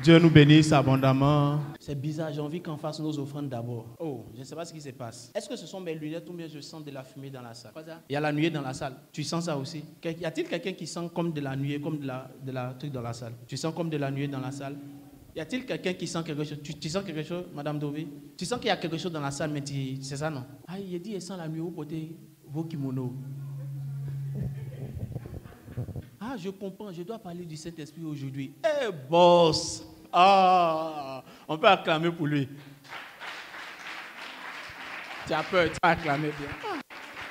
Dieu nous bénisse abondamment. C'est bizarre, j'ai envie qu'on fasse nos offrandes d'abord. Oh, je ne sais pas ce qui se passe. Est-ce que ce sont mes lunettes ou bien je sens de la fumée dans la salle? Quoi ça? Il y a la nuée dans la salle. Tu sens ça aussi? Y a-t-il quelqu'un qui sent comme de la nuée, comme de la truc dans la salle? Tu sens comme de la nuée dans la salle? Y a-t-il quelqu'un qui sent quelque chose? Tu sens quelque chose, Madame Dovi? Tu sens qu'il y a quelque chose dans la salle, mais c'est ça, non? Ah, il a dit, il sent la nuée, vous portez vos kimonos. Ah, je comprends, je dois parler du Saint-Esprit aujourd'hui. Eh, boss! Ah, on peut acclamer pour lui. Tu as peur, tu vas acclamer bien. Ah,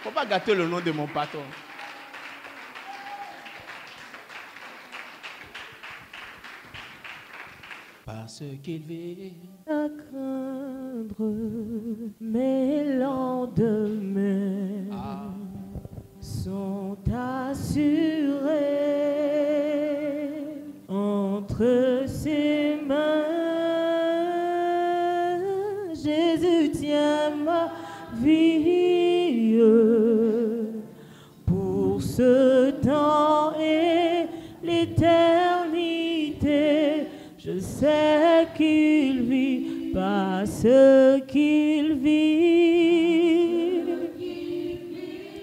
faut pas gâter le nom de mon patron. Parce qu'il vit à craindre mes lendemains sont assurés entre ses mains. Jésus tient ma vie pour ce temps et l'éternité. Je sais qu'il vit parce qu'il vit.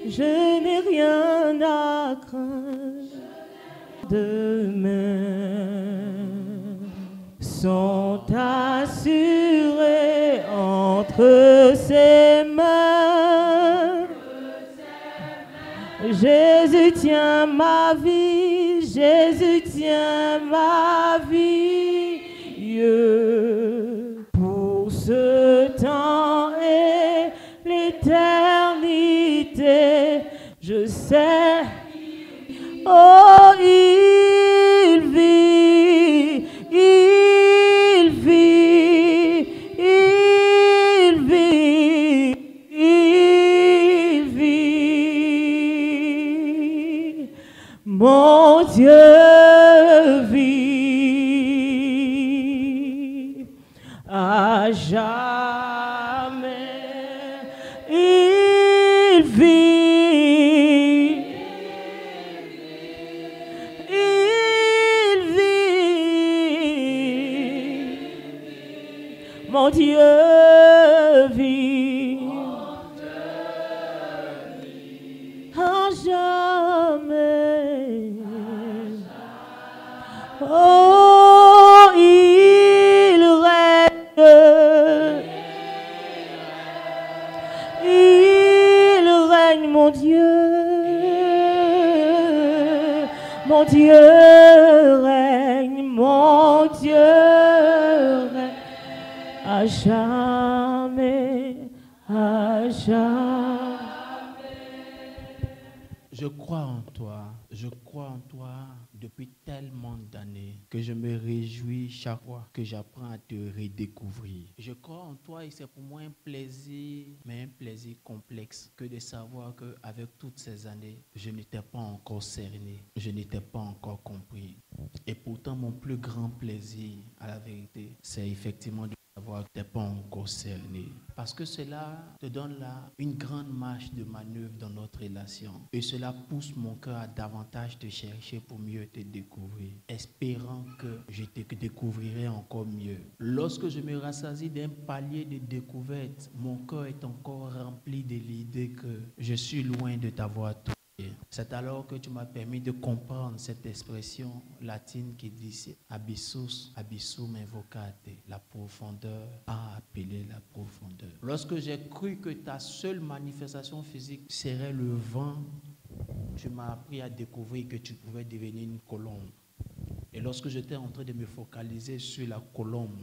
Je n'ai rien à craindre. Demain sont assurés entre ses mains. Jésus tient ma vie, Jésus tient ma vie. Pour ce temps et l'éternité, je sais, oh, il vit, il vit, il vit, il vit, mon Dieu vit. À jamais, il vit, il vit, mon Dieu vit, à jamais, oh, il règne. Il règne, mon Dieu. Mon Dieu règne, mon Dieu règne. À jamais, à jamais. Je crois en toi depuis tellement d'années que je me réjouis chaque fois que j'apprends à te redécouvrir. Je crois en toi et c'est pour moi un plaisir, mais un plaisir complexe que de savoir qu'avec toutes ces années, je n'étais pas encore cerné, je n'étais pas encore compris. Et pourtant, mon plus grand plaisir, à la vérité, c'est effectivement de savoir que tu n'es pas encore cerné. Parce que cela te donne là une grande marge de manœuvre dans notre relation. Et cela pousse mon cœur à davantage te chercher pour mieux te découvrir. Espérant que je te découvrirai encore mieux. Lorsque je me rassasie d'un palier de découverte, mon cœur est encore rempli de l'idée que je suis loin de t'avoir trouvé. C'est alors que tu m'as permis de comprendre cette expression latine qui dit abyssus, abyssum invocate, la profondeur a appelé la profondeur. Lorsque j'ai cru que ta seule manifestation physique serait le vent, tu m'as appris à découvrir que tu pouvais devenir une colombe. Et lorsque j'étais en train de me focaliser sur la colombe,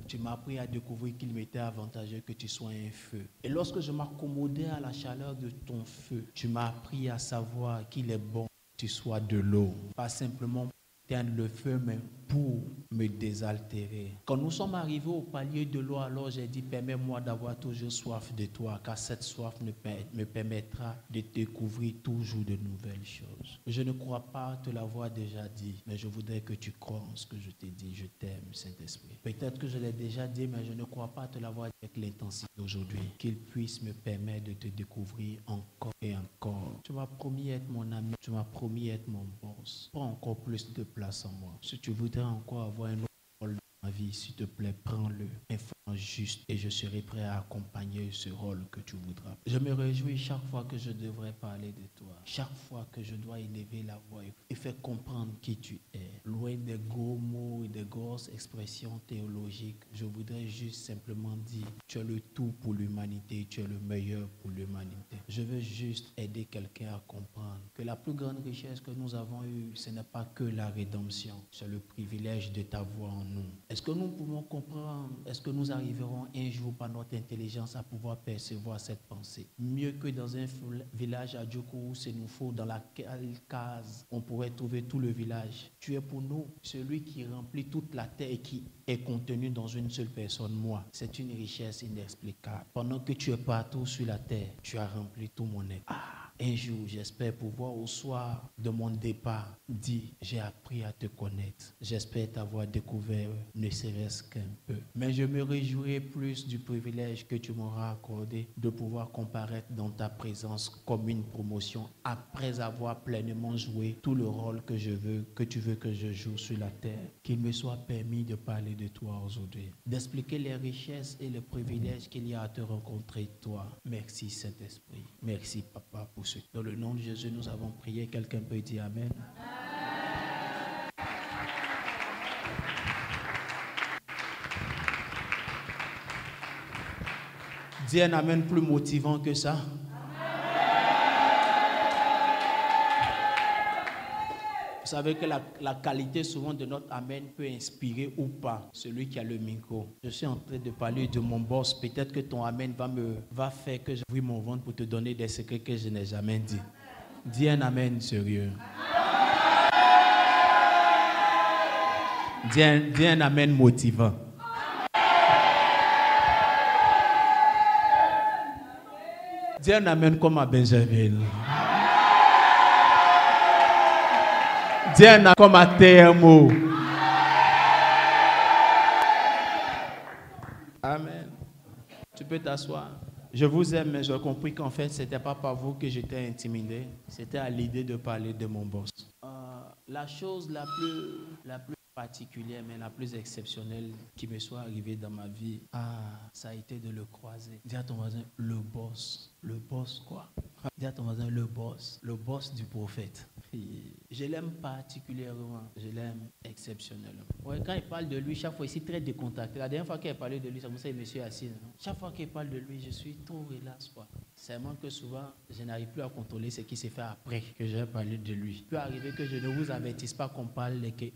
tu m'as appris à découvrir qu'il m'était avantageux que tu sois un feu. Et lorsque je m'accommodais à la chaleur de ton feu, tu m'as appris à savoir qu'il est bon que tu sois de l'eau. Pas simplement éteindre le feu, mais pour me désaltérer. Quand nous sommes arrivés au palier de l'eau, alors j'ai dit, permets-moi d'avoir toujours soif de toi, car cette soif me permettra de découvrir toujours de nouvelles choses. Je ne crois pas te l'avoir déjà dit, mais je voudrais que tu crois en ce que je t'ai dit. Je t'aime, Saint-Esprit. Peut-être que je l'ai déjà dit, mais je ne crois pas te l'avoir dit avec l'intensité d'aujourd'hui. Qu'il puisse me permettre de te découvrir encore et encore. Tu m'as promis être mon ami, tu m'as promis être mon boss. Prends encore plus de place en moi. Si tu voudrais voudrais encore avoir un autre rôle dans ma vie, s'il te plaît, prends-le. Influence juste et je serai prêt à accompagner ce rôle que tu voudras. Je me réjouis chaque fois que je devrais parler de toi. Chaque fois que je dois élever la voix et faire comprendre qui tu es. Loin des gros mots et des grosses expressions théologiques, je voudrais juste simplement dire, tu es le tout pour l'humanité, tu es le meilleur pour l'humanité. Je veux juste aider quelqu'un à comprendre que la plus grande richesse que nous avons eue, ce n'est pas que la rédemption, c'est le privilège de ta voix en nous. Est-ce que nous pouvons comprendre, est-ce que nous arriverons un jour par notre intelligence à pouvoir percevoir cette pensée? Mieux que dans un village à Djoko où c'est nous faut dans laquelle case on pourrait trouver tout le village. Tu es pour nous celui qui remplit toute la terre et qui est contenu dans une seule personne, moi. C'est une richesse inexplicable. Pendant que tu es partout sur la terre, tu as rempli tout mon être. Un jour, j'espère pouvoir au soir de mon départ dire, j'ai appris à te connaître. J'espère t'avoir découvert, ne serait-ce qu'un peu. Mais je me réjouirai plus du privilège que tu m'auras accordé de pouvoir comparaître dans ta présence comme une promotion après avoir pleinement joué tout le rôle que tu veux que je joue sur la terre. Qu'il me soit permis de parler de toi aujourd'hui, d'expliquer les richesses et les privilèges qu'il y a à te rencontrer toi. Merci Saint-Esprit. Merci Papa pour ce. Dans le nom de Jésus, nous avons prié. Quelqu'un peut dire Amen. Dis un Amen plus motivant que ça. Vous savez que la qualité souvent de notre Amen peut inspirer ou pas celui qui a le micro. Je suis en train de parler de mon boss. Peut-être que ton Amen va faire que j'ouvre mon ventre pour te donner des secrets que je n'ai jamais dit. Dis un Amen sérieux. Dis un Amen motivant. Dis un Amen comme à Benjamin. Dis un Amen comme à TMO. Amen. Tu peux t'asseoir. Je vous aime, mais j'ai compris qu'en fait, ce n'était pas par vous que j'étais intimidé. C'était à l'idée de parler de mon boss. La chose la plus particulière, mais la plus exceptionnelle qui me soit arrivée dans ma vie, ça a été de le croiser. Dis à ton voisin, le boss. Le boss quoi? Dis à ton voisin, le boss du prophète. Je l'aime particulièrement, je l'aime exceptionnellement. Ouais, quand il parle de lui, chaque fois, il est très décontracté. La dernière fois qu'il a parlé de lui, c'est comme ça, monsieur assis. Chaque fois qu'il parle de lui, je suis trop relax, quoi. Seulement que souvent, je n'arrive plus à contrôler ce qui s'est fait après que j'ai parlé de lui. Il peut arriver que je ne vous avertisse pas quand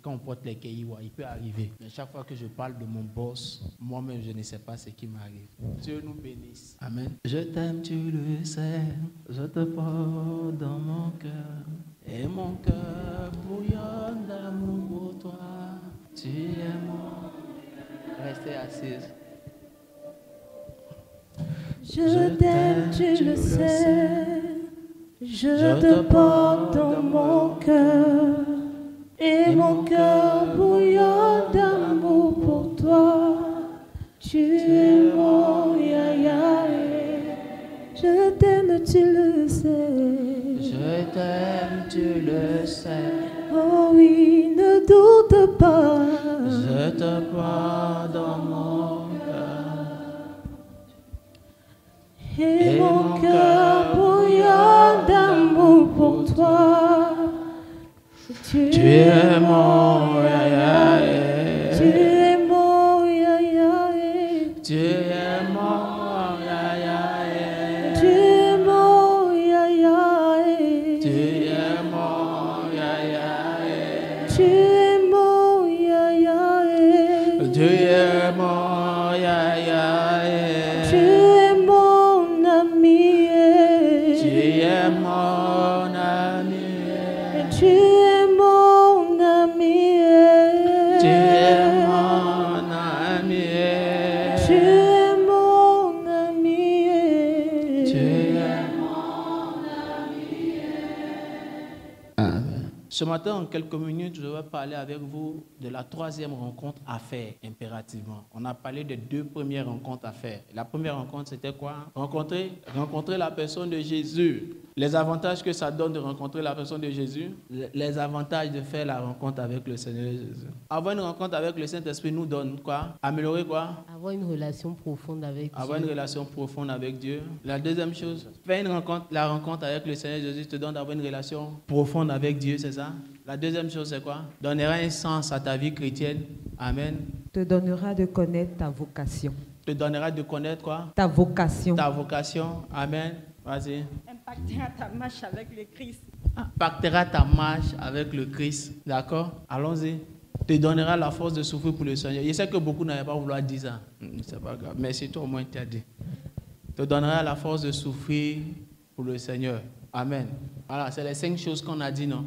on porte les kéiwa. Il peut arriver. Mais chaque fois que je parle de mon boss, moi-même, je ne sais pas ce qui m'arrive. Dieu nous bénisse. Amen. Je t'aime, tu le sais. Je te porte dans mon cœur. Et mon cœur bouillonne d'amour pour toi. Tu es mon... Restez assise. Je t'aime, tu le sais. Je te porte dans mon cœur. Et mon cœur bouillonne d'amour pour toi. Tu es mon yaya. Je t'aime, tu le sais. Je t'aime, tu le sais. Oh oui, ne doute pas. Je te porte dans mon cœur. Et mon cœur bouillonne d'amour pour toi. Tu es mon yaya. Tu es mon yaya. Tu es mon yaya. Tu es mon yaya. Tu es mon yaya. Tu es mon yaya. Tu es mon yaya. Tu es mon ami. Tu es mon ami. Tu es mon ami. Tu es mon ami. Tu es mon ami. Tu es mon ami. Amen. Ce matin, en quelques minutes, je vais parler avec vous de la troisième rencontre à faire impérativement. On a parlé des deux premières rencontres à faire. La première rencontre, c'était quoi? Rencontrer la personne de Jésus. Les avantages que ça donne de rencontrer la personne de Jésus, les avantages de faire la rencontre avec le Seigneur Jésus. Avoir une rencontre avec le Saint-Esprit nous donne quoi? Améliorer quoi? Avoir une relation profonde avec Avoir Dieu. une relation profonde avec Dieu. La deuxième chose, faire la rencontre avec le Seigneur Jésus te donne d'avoir une relation profonde avec Dieu, c'est ça? La deuxième chose, c'est quoi? Donnera un sens à ta vie chrétienne. Amen. Te donnera de connaître ta vocation. Te donnera de connaître quoi? Ta vocation. Ta vocation. Amen. Vas-y. Impactera ta marche avec le Christ. Impactera ta marche avec le Christ. D'accord? Allons-y. Te donnera la force de souffrir pour le Seigneur. Je sais que beaucoup n'avaient pas voulu dire ça. C'est pas grave. Mais c'est toi au moins tu as dit. Te donnera la force de souffrir pour le Seigneur. Amen. Voilà, c'est les 5 choses qu'on a dit, non?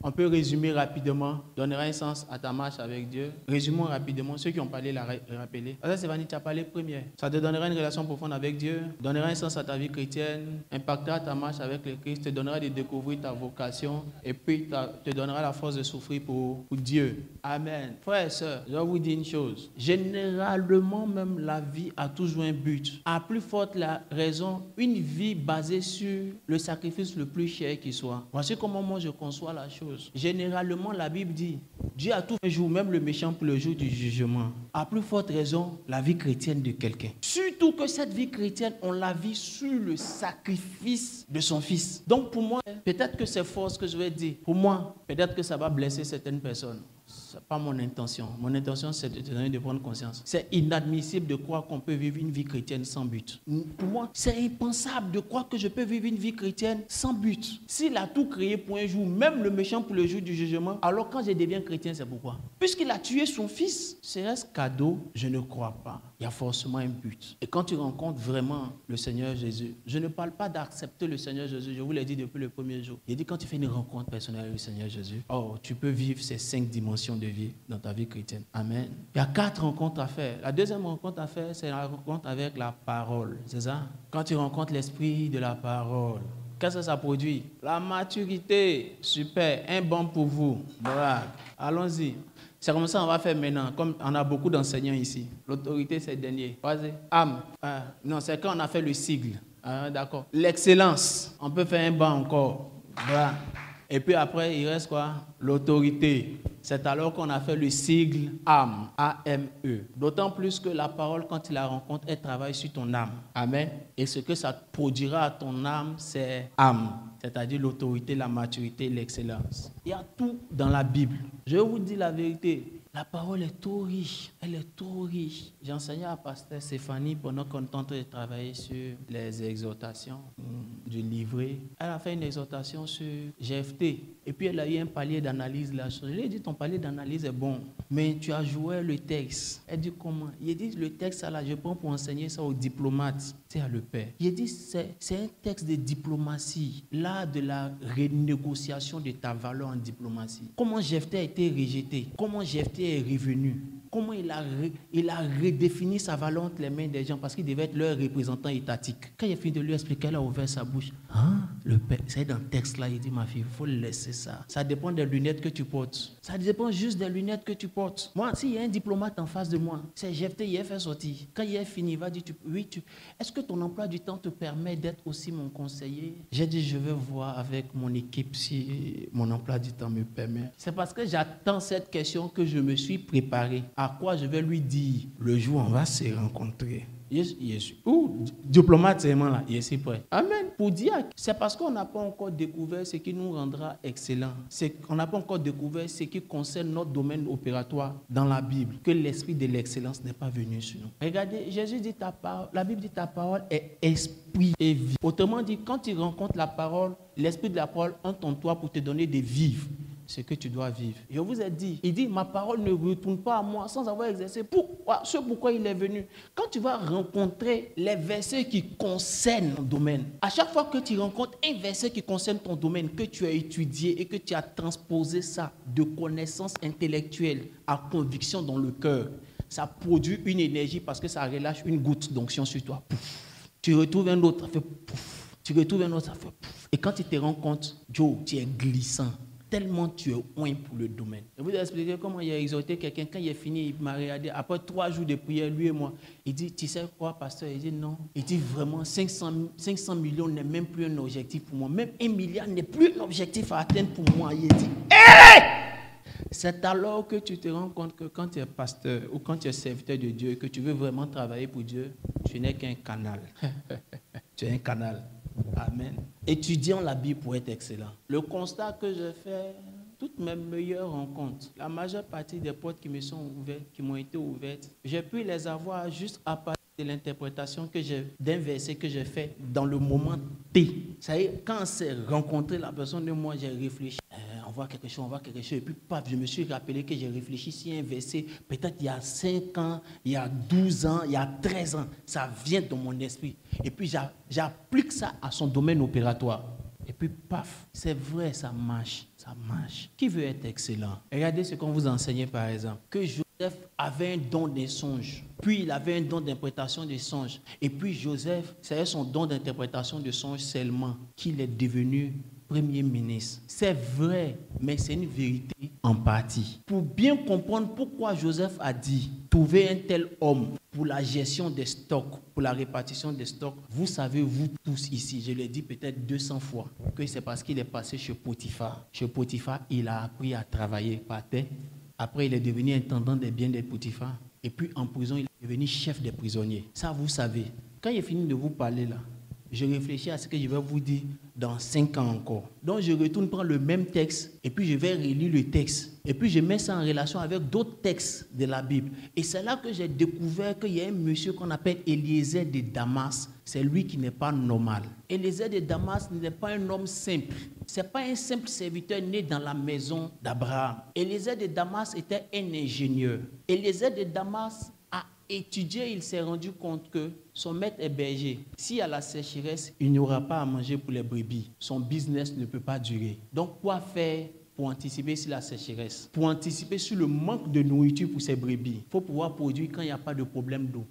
On peut résumer rapidement, donnera un sens à ta marche avec Dieu. Résumons rapidement, ceux qui ont parlé, la rappeler. Ça, c'est Vanny, tu as parlé premier. Ça te donnera une relation profonde avec Dieu, donnera un sens à ta vie chrétienne, impactera ta marche avec le Christ, te donnera de découvrir ta vocation, et puis te donnera la force de souffrir pour Dieu. Amen. Frères et sœurs, je vais vous dire une chose. Généralement, même la vie a toujours un but. À plus forte la raison, une vie basée sur le sacrifice le plus cher qui soit. Voici comment moi je conçois la chose. Généralement, la Bible dit, Dieu a tout fait jour, même le méchant pour le jour du jugement. À plus forte raison, la vie chrétienne de quelqu'un. Surtout que cette vie chrétienne, on la vit sur le sacrifice de son fils. Donc pour moi, peut-être que c'est fort ce que je vais dire. Pour moi, peut-être que ça va blesser certaines personnes. Ce n'est pas mon intention. Mon intention, c'est de te donner de prendre conscience. C'est inadmissible de croire qu'on peut vivre une vie chrétienne sans but. Pour moi, c'est impensable de croire que je peux vivre une vie chrétienne sans but. S'il a tout créé pour un jour, même le méchant pour le jour du jugement, alors quand je deviens chrétien, c'est pourquoi? Puisqu'il a tué son fils, serait-ce cadeau? Je ne crois pas. Il y a forcément un but. Et quand tu rencontres vraiment le Seigneur Jésus, je ne parle pas d'accepter le Seigneur Jésus, je vous l'ai dit depuis le premier jour. J'ai dit quand tu fais une rencontre personnelle avec le Seigneur Jésus, oh, tu peux vivre ces 5 dimensions de vie dans ta vie chrétienne. Amen. Il y a 4 rencontres à faire. La deuxième rencontre à faire, c'est la rencontre avec la parole. C'est ça? Quand tu rencontres l'esprit de la parole, qu'est-ce que ça produit? La maturité. Super. Un bon pour vous. Bravo. Allons-y. C'est comme ça qu'on va faire maintenant. Comme on a beaucoup d'enseignants ici. L'autorité, c'est le dernier. Vas-y. Non, c'est quand on a fait le sigle. D'accord. L'excellence. On peut faire un banc encore. Bravo. Et puis après, il reste quoi? L'autorité. C'est alors qu'on a fait le sigle âme, A-M-E. D'autant plus que la parole, quand tu la rencontres, elle travaille sur ton âme. Amen. Et ce que ça produira à ton âme, c'est âme. C'est-à-dire l'autorité, la maturité, l'excellence. Il y a tout dans la Bible. Je vous dis la vérité. La parole est trop riche. Elle est trop riche. J'enseignais à Pasteur Stéphanie pendant qu'on tentait de travailler sur les exhortations du livret. Elle a fait une exhortation sur GFT. Et puis elle a eu un palier d'analyse là. Je lui ai dit, ton palier d'analyse est bon, mais tu as joué le texte. Elle dit, comment? Il dit, le texte là, je prends pour enseigner ça aux diplomates. C'est à le père. Il dit, c'est un texte de diplomatie. Là, de la renégociation de ta valeur en diplomatie. Comment GFT a été rejeté? Comment GFT est revenu? Comment il a redéfini sa valeur entre les mains des gens parce qu'il devait être leur représentant étatique. Quand il a fini de lui expliquer, elle a ouvert sa bouche. Le père, c'est dans le texte là, il dit, ma fille, il faut laisser ça. Ça dépend des lunettes que tu portes. Ça dépend juste des lunettes que tu portes. Moi, s'il y a un diplomate en face de moi, c'est GFT, il a fait sortir. Quand il est fini, il va dire, est-ce que ton emploi du temps te permet d'être aussi mon conseiller? J'ai dit, je vais voir avec mon équipe si mon emploi du temps me permet. C'est parce que j'attends cette question que je me suis préparé. À quoi je vais lui dire le jour où on va se rencontrer. Diplomate, c'est vraiment là, il est prêt. Amen. Pour dire, c'est parce qu'on n'a pas encore découvert ce qui nous rendra excellents. On n'a pas encore découvert ce qui concerne notre domaine opératoire dans la Bible, que l'esprit de l'excellence n'est pas venu sur nous. Regardez, Jésus dit la Bible dit ta parole est esprit et vie. Autrement dit, quand tu rencontres la parole, l'esprit de la parole entre en toi pour te donner des vivres. Ce que tu dois vivre. Je vous ai dit, il dit, ma parole ne retourne pas à moi sans avoir exercé ce pourquoi il est venu. Quand tu vas rencontrer les versets qui concernent ton domaine, à chaque fois que tu rencontres un verset qui concerne ton domaine, que tu as étudié et que tu as transposé ça de connaissance intellectuelle à conviction dans le cœur, ça produit une énergie parce que ça relâche une goutte d'onction sur toi. Pouf. Tu retrouves un autre, ça fait pouf. Tu retrouves un autre, ça fait pouf. Et quand tu te rends compte, Joe, tu es glissant. tellement tu es loin pour le domaine. Je vous ai expliqué comment il a exhorté quelqu'un. Quand il est fini, il m'a regardé. Après 3 jours de prière, lui et moi, il dit, tu sais quoi, pasteur? Il dit non. Il dit vraiment, 500 millions n'est même plus un objectif pour moi. Même 1 milliard n'est plus un objectif à atteindre pour moi. Il dit, hey! C'est alors que tu te rends compte que quand tu es pasteur ou quand tu es serviteur de Dieu, que tu veux vraiment travailler pour Dieu, tu n'es qu'un canal. Tu es un canal. Amen. Étudiant la Bible pour être excellent. Le constat que je fais, toutes mes meilleures rencontres, la majeure partie des portes qui me sont ouvertes, qui m'ont été ouvertes, j'ai pu les avoir juste à partir de l'interprétation d'un verset que j'ai fait dans le moment T. Ça y est, quand on s'est rencontré, la personne de moi, j'ai réfléchi. On voit quelque chose, et puis paf, je me suis rappelé que j'ai réfléchi sur un verset, peut-être il y a 5 ans, il y a 12 ans, il y a 13 ans, ça vient dans mon esprit. Et puis j'applique ça à son domaine opératoire. Et puis paf, c'est vrai, ça marche. Qui veut être excellent? Regardez ce qu'on vous enseignait par exemple, que Joseph avait un don des songes, puis il avait un don d'interprétation des songes. Et puis Joseph, c'est son don d'interprétation des songes seulement qu'il est devenu Premier ministre. C'est vrai, mais c'est une vérité en partie. Pour bien comprendre pourquoi Joseph a dit trouver un tel homme pour la gestion des stocks, pour la répartition des stocks, vous savez, vous tous ici, je l'ai dit peut-être 200 fois, que c'est parce qu'il est passé chez Potiphar. Chez Potiphar, il a appris à travailler par terre. Après, il est devenu intendant des biens de Potiphar. Et puis en prison, il est devenu chef des prisonniers. Ça, vous savez. Quand j'ai fini de vous parler là, je réfléchis à ce que je vais vous dire dans 5 ans encore. Donc je retourne prendre le même texte et puis je vais relire le texte. Et puis je mets ça en relation avec d'autres textes de la Bible. Et c'est là que j'ai découvert qu'il y a un monsieur qu'on appelle Eliezer de Damas. C'est lui qui n'est pas normal. Eliezer de Damas n'est pas un homme simple. Ce n'est pas un simple serviteur né dans la maison d'Abraham. Eliezer de Damas était un ingénieur. Eliezer de Damas a étudié, il s'est rendu compte que son maître est berger. S'il y a la sécheresse, il n'y aura pas à manger pour les brebis. Son business ne peut pas durer. Donc, quoi faire pour anticiper sur la sécheresse? Pour anticiper sur le manque de nourriture pour ses brebis, il faut pouvoir produire quand il n'y a pas de problème d'eau.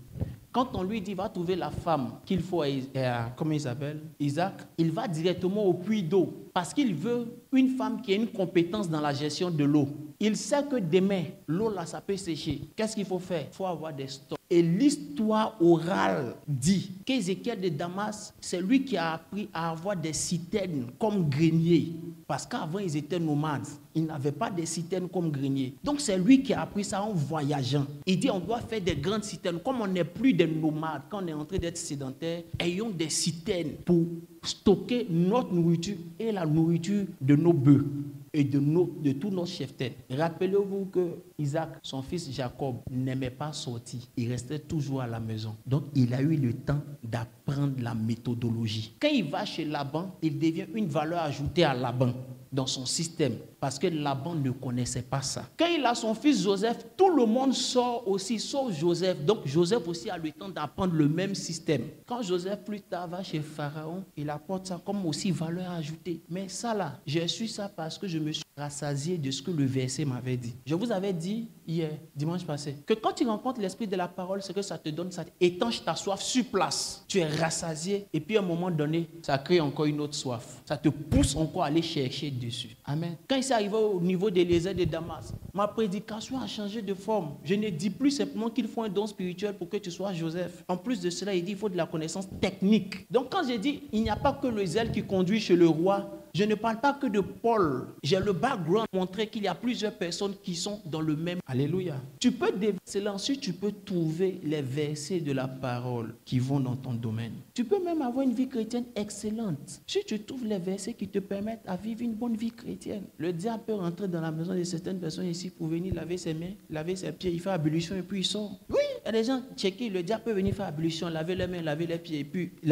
Quand on lui dit, va trouver la femme qu'il faut à comment il s'appelle? Isaac, il va directement au puits d'eau parce qu'il veut une femme qui a une compétence dans la gestion de l'eau. Il sait que demain, l'eau là, ça peut sécher. Qu'est-ce qu'il faut faire? Il faut avoir des stocks. Et l'histoire orale dit qu'Ézéchiel de Damas, c'est lui qui a appris à avoir des citernes comme grenier. Parce qu'avant, ils étaient nomades. Ils n'avaient pas de citernes comme grenier. Donc, c'est lui qui a appris ça en voyageant. Il dit, on doit faire des grandes citernes. Comme on n'est plus des nomades, quand on est en train d'être sédentaire, ayons des citernes pour stocker notre nourriture et la nourriture de nos bœufs et de tous nos cheptels. Rappelez-vous que Isaac, son fils Jacob, n'aimait pas sortir. Il restait toujours à la maison. Donc, il a eu le temps d'apprendre la méthodologie. Quand il va chez Laban, il devient une valeur ajoutée à Laban dans son système, parce que Laban ne connaissait pas ça. Quand il a son fils Joseph, tout le monde sort aussi, sauf Joseph. Donc Joseph aussi a le temps d'apprendre le même système. Quand Joseph plus tard va chez Pharaon, il apporte ça comme aussi valeur ajoutée. Mais ça là, j'ai su ça parce que je me suis rassasié de ce que le verset m'avait dit. Je vous avais dit hier, dimanche passé, que quand tu rencontres l'esprit de la parole, c'est que ça te donne, ça étanche ta soif sur place. Tu es rassasié et puis à un moment donné, ça crée encore une autre soif. Ça te pousse encore à aller chercher dessus. Amen. Quand il s'est arrivé au niveau d'Élisée de Damas, ma prédication a changé de forme. Je ne dis plus simplement qu'il faut un don spirituel pour que tu sois Joseph. En plus de cela, il dit qu'il faut de la connaissance technique. Donc quand j'ai dit, il n'y a pas que le zèle qui conduit chez le roi, je ne parle pas que de Paul. J'ai le background pour montrer qu'il y a plusieurs personnes qui sont dans le même. Alléluia. Tu peux déverser ensuite, tu peux trouver les versets de la parole qui vont dans ton domaine. Tu peux même avoir une vie chrétienne excellente. Si tu trouves les versets qui te permettent à vivre une bonne vie chrétienne. Le diable peut rentrer dans la maison de certaines personnes ici pour venir laver ses mains, laver ses pieds, il fait ablution et puis il sort. Oui, il y a des gens checkés, le diable peut venir faire ablution, laver les mains, laver les pieds et puis il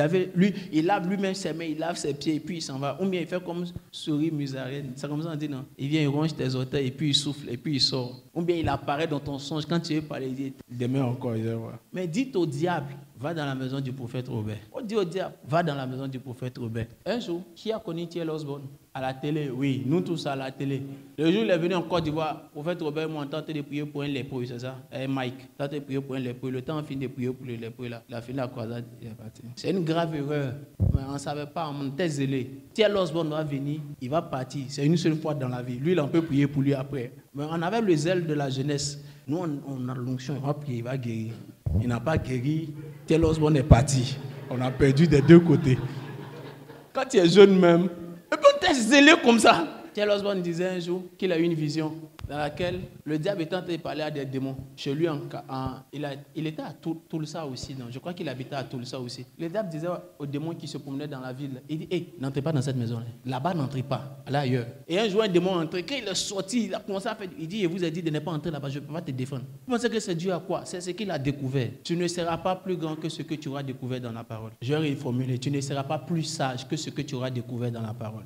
lave lui-même ses mains, il lave ses pieds et puis il s'en va. Ou bien il fait comme souris musarène. C'est comme ça on dit non. Il vient, il ronge tes orteils et puis il souffle et puis il sort. Ou bien il apparaît dans ton songe quand tu veux parler, il dit demain encore. Mais dites au diable, va dans la maison du prophète Robert. On dit au diable, va dans la maison du prophète Robert. Un jour, qui a connu T.L. Osborne? À la télé, oui, nous tous à la télé. Le jour où il est venu en Côte d'Ivoire, le prophète Robert m'a tenté de prier pour un lépreux, c'est ça? Mike, tenté de prier pour un lépreux. Le temps, on finit de prier pour le lépreux, là. Il a fini la croisade, il est parti. C'est une grave erreur. Mais on ne savait pas, on était zélé. T.L. Osborne va venir, il va partir. C'est une seule fois dans la vie. Lui, il en peut prier pour lui après. Mais on avait le zèle de la jeunesse. Nous, on a l'onction, il va prier, il va guérir. Il n'a pas guéri. T.L. Osborne est parti. On a perdu des deux côtés. Quand tu es jeune même, et puis on t'est zélé comme ça. T.L. Osborne disait un jour qu'il a eu une vision dans laquelle le diable était en train de parler à des démons. Chez lui, il était à Tulsa aussi. Non? Je crois qu'il habitait à Tulsa aussi. Le diable disait aux démons qui se promenaient dans la ville, il dit, hey, n'entrez pas dans cette maison-là. Là-bas, n'entrez pas. Allez ailleurs. Et un jour, un démon est entré. Quand il est sorti, il a commencé à faire. Il dit, je vous ai dit de ne pas entrer là-bas, je ne peux pas te défendre. Vous pensez que c'est dû à quoi? C'est ce qu'il a découvert. Tu ne seras pas plus grand que ce que tu auras découvert dans la parole. Je vais reformuler. Tu ne seras pas plus sage que ce que tu auras découvert dans la parole.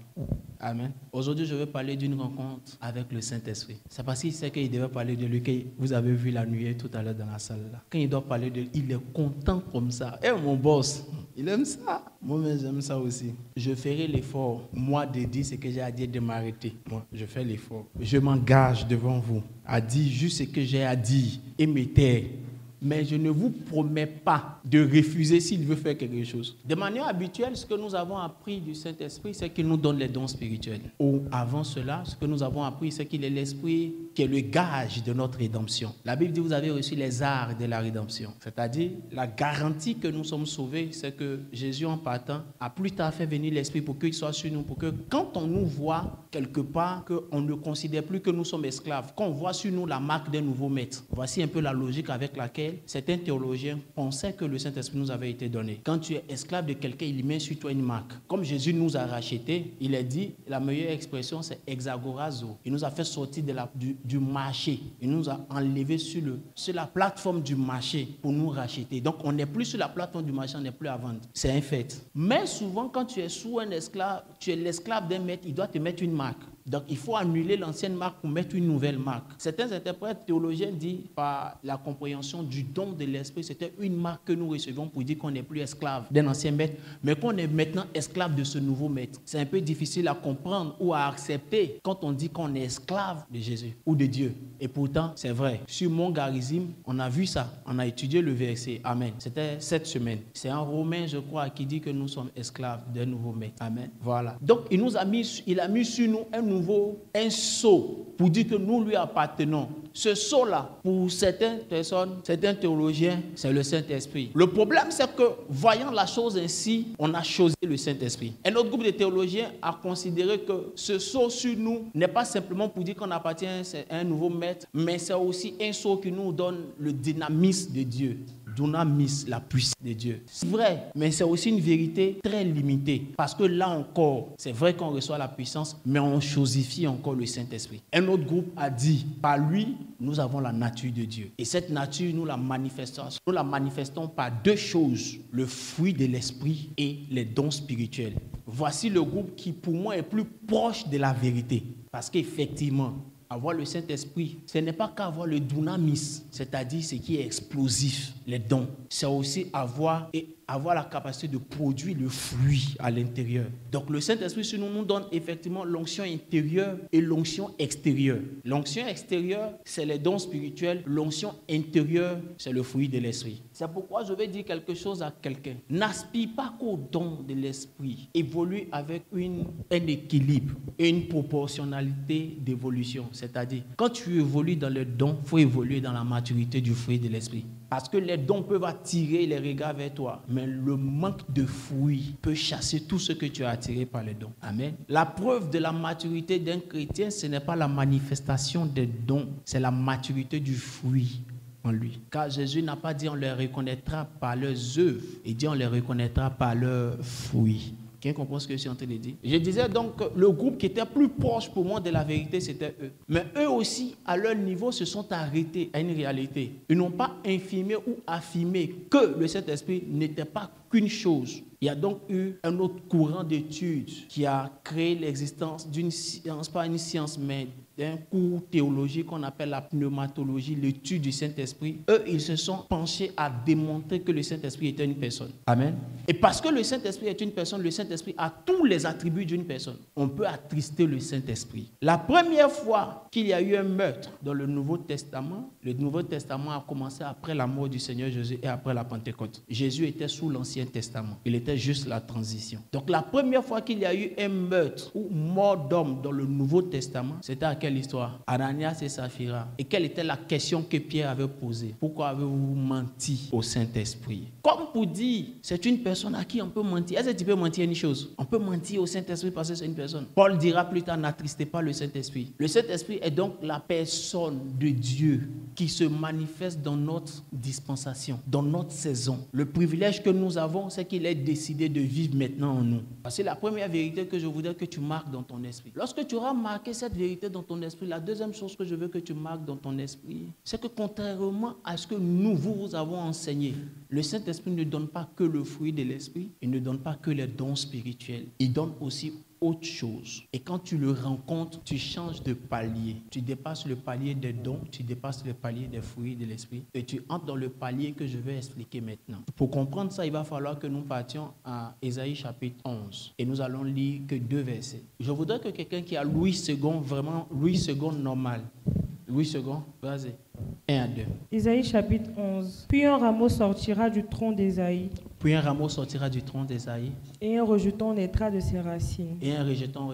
Amen. Aujourd'hui, je vais parler d'une rencontre avec le Saint-Esprit. C'est parce qu'il sait qu'il devait parler de lui que vous avez vu la nuée tout à l'heure dans la salle là. Quand il doit parler de lui, il est content comme ça. Eh mon boss, il aime ça. Moi-même, j'aime ça aussi. Je ferai l'effort, moi, de dire ce que j'ai à dire, de m'arrêter. Moi, je fais l'effort. Je m'engage devant vous à dire juste ce que j'ai à dire et me taire. Mais je ne vous promets pas de refuser s'il veut faire quelque chose. De manière habituelle, ce que nous avons appris du Saint-Esprit, c'est qu'il nous donne les dons spirituels. Ou avant cela, ce que nous avons appris, c'est qu'il est l'Esprit qui est le gage de notre rédemption. La Bible dit que vous avez reçu les arts de la rédemption. C'est-à-dire, la garantie que nous sommes sauvés, c'est que Jésus, en partant, a plus tard fait venir l'Esprit pour qu'il soit sur nous, pour que quand on nous voit quelque part, qu'on ne considère plus que nous sommes esclaves, qu'on voit sur nous la marque d'un nouveau maître. Voici un peu la logique avec laquelle certains théologiens pensaient que le Saint-Esprit nous avait été donné. Quand tu es esclave de quelqu'un, il met sur toi une marque. Comme Jésus nous a rachetés, il a dit, la meilleure expression c'est exagorazo. Il nous a fait sortir du marché. Il nous a enlevés sur la plateforme du marché pour nous racheter. Donc on n'est plus sur la plateforme du marché, on n'est plus à vendre. C'est un fait. Mais souvent quand tu es sous un esclave, tu es l'esclave d'un maître, il doit te mettre une marque. Donc, il faut annuler l'ancienne marque pour mettre une nouvelle marque. Certains interprètes théologiens disent, par la compréhension du don de l'Esprit, c'était une marque que nous recevons pour dire qu'on n'est plus esclave d'un ancien maître, mais qu'on est maintenant esclave de ce nouveau maître. C'est un peu difficile à comprendre ou à accepter quand on dit qu'on est esclave de Jésus ou de Dieu. Et pourtant, c'est vrai. Sur Mont Garizim, on a vu ça. On a étudié le verset. Amen. C'était cette semaine. C'est un Romain, je crois, qui dit que nous sommes esclaves d'un nouveau maître. Amen. Voilà. Donc, il a mis sur nous un sceau pour dire que nous lui appartenons. Ce sceau-là, pour certaines personnes, certains théologiens, c'est le Saint-Esprit. Le problème, c'est que, voyant la chose ainsi, on a choisi le Saint-Esprit. Un autre groupe de théologiens a considéré que ce sceau sur nous n'est pas simplement pour dire qu'on appartient à un nouveau maître, mais c'est aussi un sceau qui nous donne le dynamisme de Dieu. Dunamis, la puissance de Dieu. C'est vrai, mais c'est aussi une vérité très limitée. Parce que là encore, c'est vrai qu'on reçoit la puissance, mais on chosifie encore le Saint-Esprit. Un autre groupe a dit, par lui, nous avons la nature de Dieu. Et cette nature, nous la manifestons par deux choses, le fruit de l'Esprit et les dons spirituels. Voici le groupe qui, pour moi, est plus proche de la vérité. Parce qu'effectivement, avoir le Saint-Esprit, ce n'est pas qu'avoir le dunamis, c'est-à-dire ce qui est explosif, les dons. C'est aussi avoir la capacité de produire le fruit à l'intérieur. Donc le Saint-Esprit sur nous donne effectivement l'onction intérieure et l'onction extérieure. L'onction extérieure, c'est les dons spirituels. L'onction intérieure, c'est le fruit de l'Esprit. C'est pourquoi je vais dire quelque chose à quelqu'un. N'aspire pas qu'au don de l'Esprit. Évolue avec un équilibre et une proportionnalité d'évolution. C'est-à-dire, quand tu évolues dans le don, il faut évoluer dans la maturité du fruit de l'Esprit. Parce que les dons peuvent attirer les regards vers toi. Mais le manque de fruits peut chasser tout ce que tu as attiré par les dons. Amen. La preuve de la maturité d'un chrétien, ce n'est pas la manifestation des dons, c'est la maturité du fruit en lui. Car Jésus n'a pas dit on les reconnaîtra par leurs œuvres, il dit on les reconnaîtra par leurs fruits. Quelqu'un comprend ce que je suis en train de dire? Je disais donc que le groupe qui était plus proche pour moi de la vérité, c'était eux. Mais eux aussi, à leur niveau, se sont arrêtés à une réalité. Ils n'ont pas infirmé ou affirmé que le Saint-Esprit n'était pas qu'une chose. Il y a donc eu un autre courant d'études qui a créé l'existence d'une science, pas une science, mais d'un cours théologique qu'on appelle la pneumatologie, l'étude du Saint-Esprit, eux, ils se sont penchés à démontrer que le Saint-Esprit était une personne. Amen. Et parce que le Saint-Esprit est une personne, le Saint-Esprit a tous les attributs d'une personne. On peut attrister le Saint-Esprit. La première fois qu'il y a eu un meurtre dans le Nouveau Testament a commencé après la mort du Seigneur Jésus et après la Pentecôte. Jésus était sous l'Ancien Testament. Il était juste la transition. Donc la première fois qu'il y a eu un meurtre ou mort d'homme dans le Nouveau Testament, c'était à quelle histoire? Ananias et Saphira. Et quelle était la question que Pierre avait posée? Pourquoi avez-vous menti au Saint-Esprit? Comme pour dire, c'est une personne à qui on peut mentir. Est-ce que tu peux mentir une chose? On peut mentir au Saint-Esprit parce que c'est une personne. Paul dira plus tard, n'attristez pas le Saint-Esprit. Le Saint-Esprit est donc la personne de Dieu qui se manifeste dans notre dispensation, dans notre saison. Le privilège que nous avons, c'est qu'il est décidé de vivre maintenant en nous. C'est la première vérité que je voudrais que tu marques dans ton esprit. Lorsque tu auras marqué cette vérité dans ton esprit, la deuxième chose que je veux que tu marques dans ton esprit, c'est que contrairement à ce que nous vous avons enseigné, le Saint-Esprit ne donne pas que le fruit de l'esprit, il ne donne pas que les dons spirituels, il donne aussi autre chose. Et quand tu le rencontres, tu changes de palier. Tu dépasses le palier des dons, tu dépasses le palier des fruits de l'esprit et tu entres dans le palier que je vais expliquer maintenant. Pour comprendre ça, il va falloir que nous partions à Ésaïe chapitre 11 et nous allons lire que 2 versets. Je voudrais que quelqu'un qui a Louis II, vraiment Louis II normal, Louis II, vas-y, 1 à 2. Ésaïe chapitre 11. Puis un rameau sortira du tronc d'Ésaïe. Puis un rameau sortira du tronc d'Ésaïe. Et un rejeton naîtra de ses racines. Et un rejeton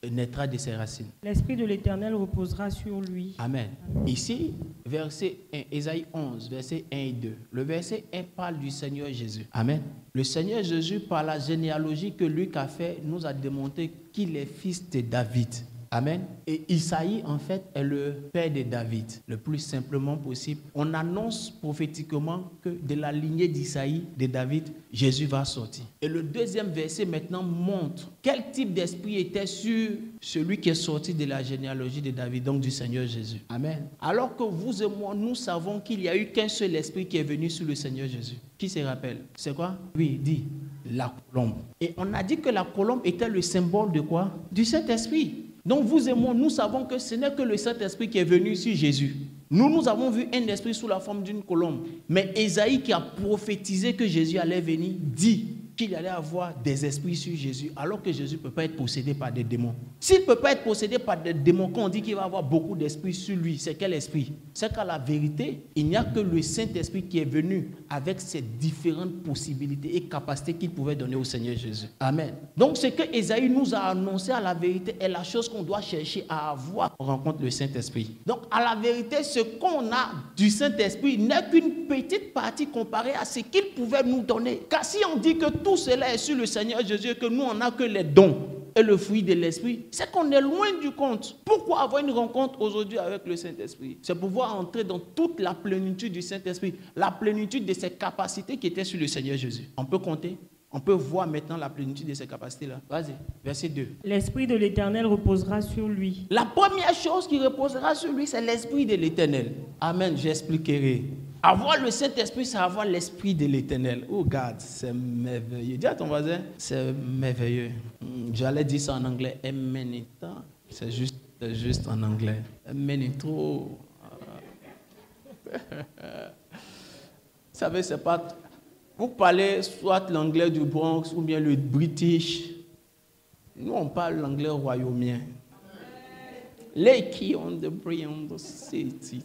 naîtra de ses racines. L'Esprit de l'Éternel reposera sur lui. Amen. Ici, verset 1, Ésaïe 11, verset 1 et 2. Le verset 1 parle du Seigneur Jésus. Amen. Le Seigneur Jésus, par la généalogie que Luc a fait, nous a démontré qu'il est fils de David. Amen. Et Isaïe, en fait, est le père de David, le plus simplement possible. On annonce prophétiquement que de la lignée d'Isaïe, de David, Jésus va sortir. Et le deuxième verset maintenant montre quel type d'esprit était sur celui qui est sorti de la généalogie de David, donc du Seigneur Jésus. Amen. Alors que vous et moi, nous savons qu'il n'y a eu qu'un seul esprit qui est venu sur le Seigneur Jésus. Qui se rappelle? C'est quoi? Oui, dis. La colombe. Et on a dit que la colombe était le symbole de quoi? Du Saint-Esprit. Donc vous et moi, nous savons que ce n'est que le Saint-Esprit qui est venu sur Jésus. Nous avons vu un esprit sous la forme d'une colombe. Mais Ésaïe qui a prophétisé que Jésus allait venir, dit qu'il allait avoir des esprits sur Jésus, alors que Jésus ne peut pas être possédé par des démons. S'il ne peut pas être possédé par des démons, quand on dit qu'il va avoir beaucoup d'esprits sur lui, c'est quel esprit? C'est qu'à la vérité, il n'y a que le Saint-Esprit qui est venu avec ces différentes possibilités et capacités qu'il pouvait donner au Seigneur Jésus. Amen. Donc ce que Ésaïe nous a annoncé à la vérité est la chose qu'on doit chercher à avoir. On rencontre le Saint-Esprit. Donc à la vérité, ce qu'on a du Saint-Esprit n'est qu'une petite partie comparée à ce qu'il pouvait nous donner. Car si on dit que tout cela est sur le Seigneur Jésus et que nous, on n'a que les dons et le fruit de l'Esprit, c'est qu'on est loin du compte. Pourquoi avoir une rencontre aujourd'hui avec le Saint-Esprit? C'est pouvoir entrer dans toute la plénitude du Saint-Esprit, la plénitude de ses capacités qui étaient sur le Seigneur Jésus. On peut compter? On peut voir maintenant la plénitude de ses capacités-là. Vas-y, verset 2. L'Esprit de l'Éternel reposera sur lui. La première chose qui reposera sur lui, c'est l'Esprit de l'Éternel. Amen, j'expliquerai. Avoir le Saint-Esprit, c'est avoir l'Esprit de l'Éternel. Oh, God, c'est merveilleux. Dis à ton voisin, c'est merveilleux. J'allais dire ça en anglais. Emenita. C'est juste en anglais. Emenitro. Vous savez, c'est pas... Vous parlez soit l'anglais du Bronx ou bien le British. Nous, on parle l'anglais royauméen. Les qui ont de brillantes city.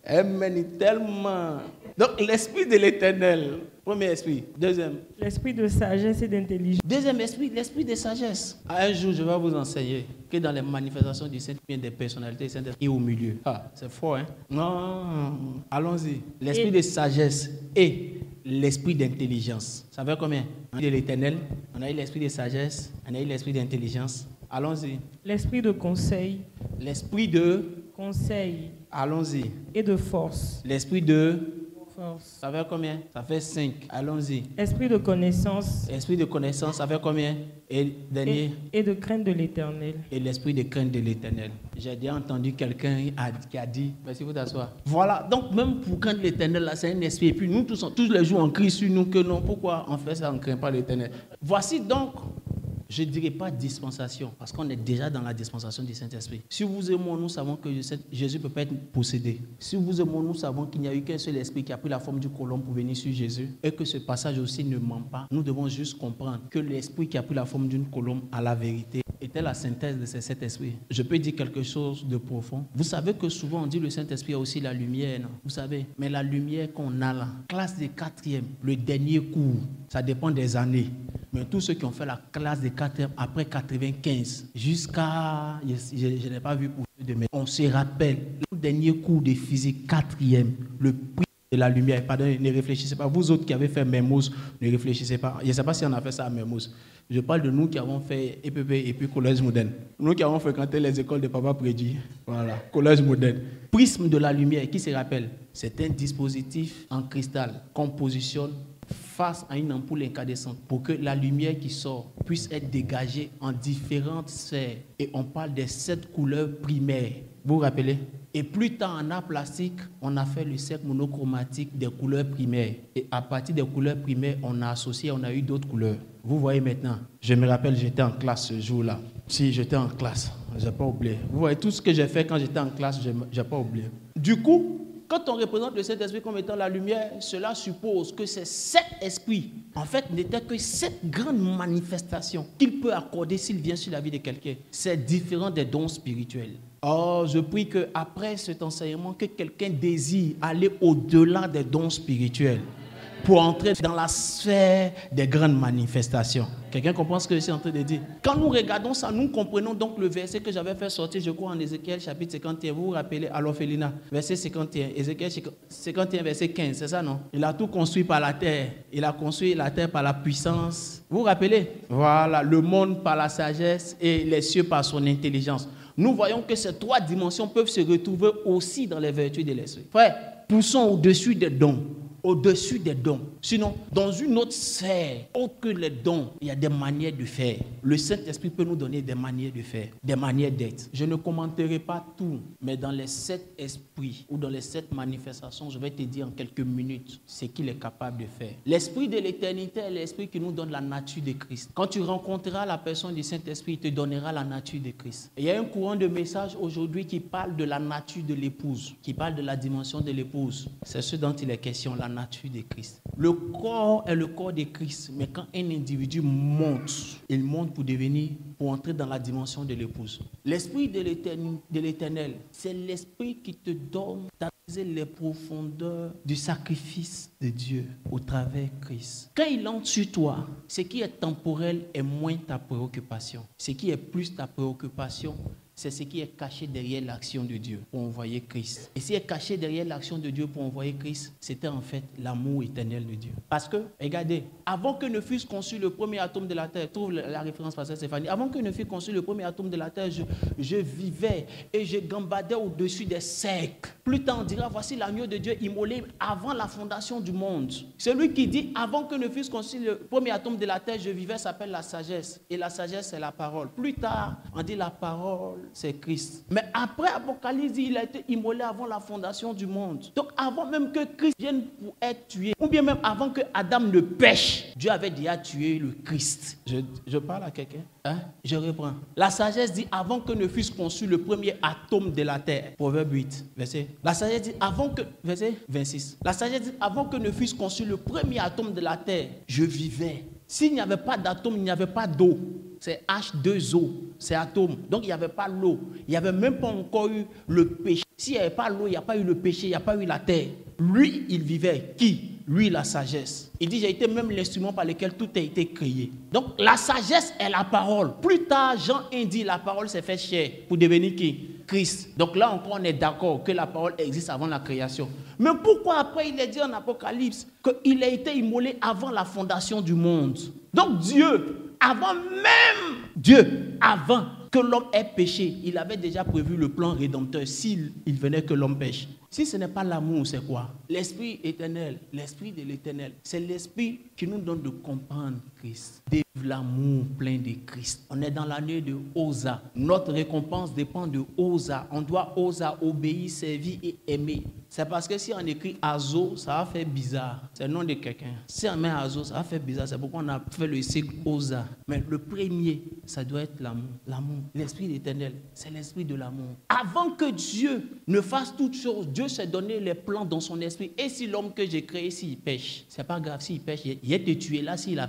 Amen, tellement. Donc, l'esprit de l'Éternel, premier esprit. Deuxième. L'esprit de sagesse et d'intelligence. Deuxième esprit, l'esprit de sagesse. Un jour, je vais vous enseigner que dans les manifestations du Saint-Esprit, des personnalités du Saint-Esprit et au milieu. Ah, c'est fort, hein? Non, allons-y. L'esprit de sagesse et l'esprit d'intelligence. Ça fait combien? On a eu l'Éternel, on a eu l'esprit de sagesse, on a eu l'esprit d'intelligence. Allons-y. L'esprit de conseil. L'esprit de conseil. Allons-y. Et de force. L'esprit de force. Ça fait combien? Ça fait 5. Allons-y. Esprit de connaissance. Esprit de connaissance, ça fait combien? Et dernier? Et de crainte de l'Éternel. Et l'esprit de crainte de l'Éternel. J'ai déjà entendu quelqu'un qui a dit, merci vous t'asseoir. Voilà, donc même pour craindre l'Éternel, là, c'est un esprit. Et puis nous, tous les jours, on crie sur nous que non. Pourquoi on fait ça, on ne craint pas l'Éternel? Voici donc Je ne dirais pas dispensation, parce qu'on est déjà dans la dispensation du Saint-Esprit. Si vous et moi, nous savons que Jésus ne peut pas être possédé. Si vous et moi, nous savons qu'il n'y a eu qu'un seul esprit qui a pris la forme du colombe pour venir sur Jésus, et que ce passage aussi ne ment pas, nous devons juste comprendre que l'esprit qui a pris la forme d'une colombe à la vérité était la synthèse de ces 7 esprits. Je peux dire quelque chose de profond. Vous savez que souvent on dit le Saint-Esprit a aussi la lumière, non? Vous savez, mais la lumière qu'on a là, classe de 4e, le dernier cours, ça dépend des années. Mais tous ceux qui ont fait la classe de 4e après 95, jusqu'à, je n'ai pas vu pour de mais on se rappelle, le dernier cours de physique 4e, le prix de la lumière. Pardon, ne réfléchissez pas. Vous autres qui avez fait Mermoz, ne réfléchissez pas. Je ne sais pas si on a fait ça à Mermoz. Je parle de nous qui avons fait EPP et puis Collège Moderne. Nous qui avons fréquenté les écoles de Papa Prédit. Voilà, Collège Moderne. Prisme de la lumière, qui se rappelle? C'est un dispositif en cristal qu'on positionne face à une ampoule incandescente pour que la lumière qui sort puisse être dégagée en différentes sphères. Et on parle des 7 couleurs primaires. Vous vous rappelez? Et plus tard en art plastique, on a fait le cercle monochromatique des couleurs primaires. Et à partir des couleurs primaires, on a associé, on a eu d'autres couleurs. Vous voyez maintenant, je me rappelle, j'étais en classe ce jour-là. Si j'étais en classe, je n'ai pas oublié. Vous voyez tout ce que j'ai fait quand j'étais en classe, je n'ai pas oublié. Du coup, quand on représente le Saint-Esprit comme étant la lumière, cela suppose que ces 7 esprits, en fait, n'étaient que 7 grandes manifestations qu'il peut accorder s'il vient sur la vie de quelqu'un. C'est différent des dons spirituels. Oh, je prie qu'après cet enseignement, que quelqu'un désire aller au-delà des dons spirituels pour entrer dans la sphère des grandes manifestations. Quelqu'un comprend ce que je suis en train de dire? Quand nous regardons ça, nous comprenons donc le verset que j'avais fait sortir, je crois, en Ézéchiel chapitre 51. Vous vous rappelez, alors Félina, verset 51, Ézéchiel 51, verset 15, c'est ça, non? Il a tout construit par la terre. Il a construit la terre par la puissance. Vous vous rappelez? Voilà, le monde par la sagesse et les cieux par son intelligence. Nous voyons que ces 3 dimensions peuvent se retrouver aussi dans les vertus de l'esprit. Frère, poussons au-dessus des dons. Au-dessus des dons. Sinon, dans une autre sphère, autre que les dons, il y a des manières de faire. Le Saint-Esprit peut nous donner des manières de faire, des manières d'être. Je ne commenterai pas tout, mais dans les 7 esprits ou dans les 7 manifestations, je vais te dire en quelques minutes ce qu'il est capable de faire. L'esprit de l'éternité est l'esprit qui nous donne la nature de Christ. Quand tu rencontreras la personne du Saint-Esprit, il te donnera la nature de Christ. Et il y a un courant de messages aujourd'hui qui parle de la nature de l'épouse, qui parle de la dimension de l'épouse. C'est ce dont il est question, la nature de Christ. Le corps est le corps de Christ, mais quand un individu monte, il monte pour entrer dans la dimension de l'épouse. L'esprit de l'éternel, c'est l'esprit qui te donne d'analyser les profondeurs du sacrifice de Dieu au travers de Christ. Quand il entre sur toi, ce qui est temporel est moins ta préoccupation. Ce qui est plus ta préoccupation, c'est ce qui est caché derrière l'action de Dieu pour envoyer Christ. Et ce qui est caché derrière l'action de Dieu pour envoyer Christ, c'était en fait l'amour éternel de Dieu. Parce que, regardez, avant que ne fût conçu le premier atome de la terre, trouve la référence pasteur Stéphanie, avant que ne fût conçu le premier atome de la terre, je vivais et je gambadais au-dessus des cercles. Plus tard on dira, voici l'agneau de Dieu immolé avant la fondation du monde. Celui qui dit, avant que ne fût conçu le premier atome de la terre, je vivais, s'appelle la sagesse. Et la sagesse, c'est la parole. Plus tard, on dit la parole, c'est Christ. Mais après Apocalypse, il a été immolé avant la fondation du monde. Donc avant même que Christ vienne pour être tué, ou bien même avant que Adam ne pêche, Dieu avait déjà tué le Christ. Je parle à quelqu'un, hein? Je reprends. La sagesse dit avant que ne fût conçu le premier atome de la terre. Proverbe 8, verset. La sagesse dit avant que, verset 26. La sagesse dit avant que ne fût conçu le premier atome de la terre, je vivais. S'il n'y avait pas d'atome, il n'y avait pas d'eau. C'est H2O, c'est atome. Donc il n'y avait pas l'eau. Il n'y avait même pas encore eu le péché. S'il n'y avait pas l'eau, il n'y a pas eu le péché, il n'y a pas eu la terre. Lui, il vivait. Qui? Lui, la sagesse. Il dit, j'ai été même l'instrument par lequel tout a été créé. Donc la sagesse est la parole. Plus tard, Jean 1 dit, la parole s'est faite chair pour devenir qui? Christ. Donc là encore, on est d'accord que la parole existe avant la création. Mais pourquoi après il est dit en Apocalypse qu'il a été immolé avant la fondation du monde? Donc Dieu, avant que l'homme ait péché, il avait déjà prévu le plan rédempteur s'il venait que l'homme pêche. Si ce n'est pas l'amour, c'est quoi? L'esprit éternel, l'esprit de l'éternel, c'est l'esprit qui nous donne de comprendre Christ, de vivre l'amour plein de Christ. On est dans l'année de Osa. Notre récompense dépend de Osa. On doit Osa obéir, servir et aimer. C'est parce que si on écrit Azo, ça va faire bizarre. C'est le nom de quelqu'un. Si on met Azo, ça va faire bizarre. C'est pourquoi on a fait le sigle Oza. Mais le premier, ça doit être l'amour. L'amour. L'esprit éternel, c'est l'esprit de l'amour. Avant que Dieu ne fasse toutes choses, Dieu s'est donné les plans dans son esprit. Et si l'homme que j'ai créé, s'il pêche, c'est pas grave. S'il pêche, il va te tuer là. S'il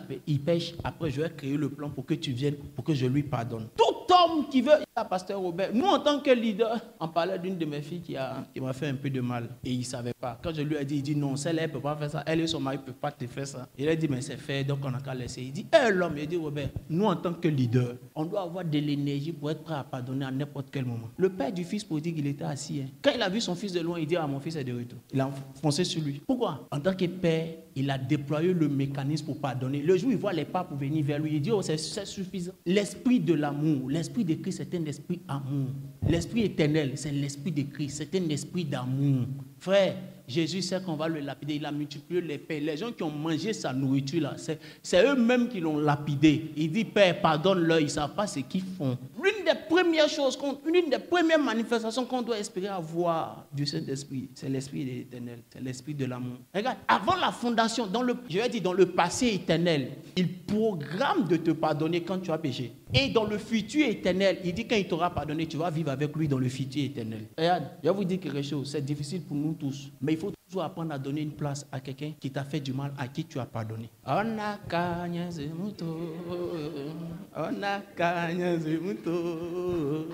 pêche, après je vais créer le plan pour que tu viennes, pour que je lui pardonne. Tout homme qui veut, pasteur Robert, nous en tant que leader, on parlait d'une de mes filles qui m'a fait un peu de mal et il ne savait pas. Quand je lui ai dit, il dit non, celle-là, elle ne peut pas faire ça. Elle et son mari ne peuvent pas te faire ça. Il a dit, mais c'est fait, donc on n'a qu'à laisser. Il dit, l'homme, il dit, Robert, nous en tant que leader, on doit avoir de l'énergie pour être prêt à pardonner à n'importe quel moment. Le père du fils prodigue, il était assis. Quand il a vu son fils de loin, il dit, mon fils est de retour. Il a foncé sur lui. Pourquoi? En tant que père, il a déployé le mécanisme pour pardonner. Le jour, il voit les papes venir vers lui. Il dit, c'est suffisant. L'esprit de l'amour, l'esprit de Christ, c'est un esprit amour. L'esprit éternel, c'est l'esprit de Christ, c'est un esprit d'amour. Frère, Jésus sait qu'on va le lapider. Il a multiplié les pains. Les gens qui ont mangé sa nourriture, là, c'est eux-mêmes qui l'ont lapidé. Il dit, Père, pardonne-leur, ils ne savent pas ce qu'ils font. L'une des premières choses, l'une des premières manifestations qu'on doit espérer avoir du Saint-Esprit, c'est l'esprit de l'éternel, c'est l'esprit de l'amour. Regarde, avant la fondation, dans le passé éternel, il programme de te pardonner quand tu as péché. Et dans le futur éternel, il dit quand il t'aura pardonné, tu vas vivre avec lui dans le futur éternel. Regarde, je vais vous dire quelque chose, c'est difficile pour nous tous, mais il faut toujours apprendre à donner une place à quelqu'un qui t'a fait du mal, à qui tu as pardonné. Jésus n'a gagné ce mouton.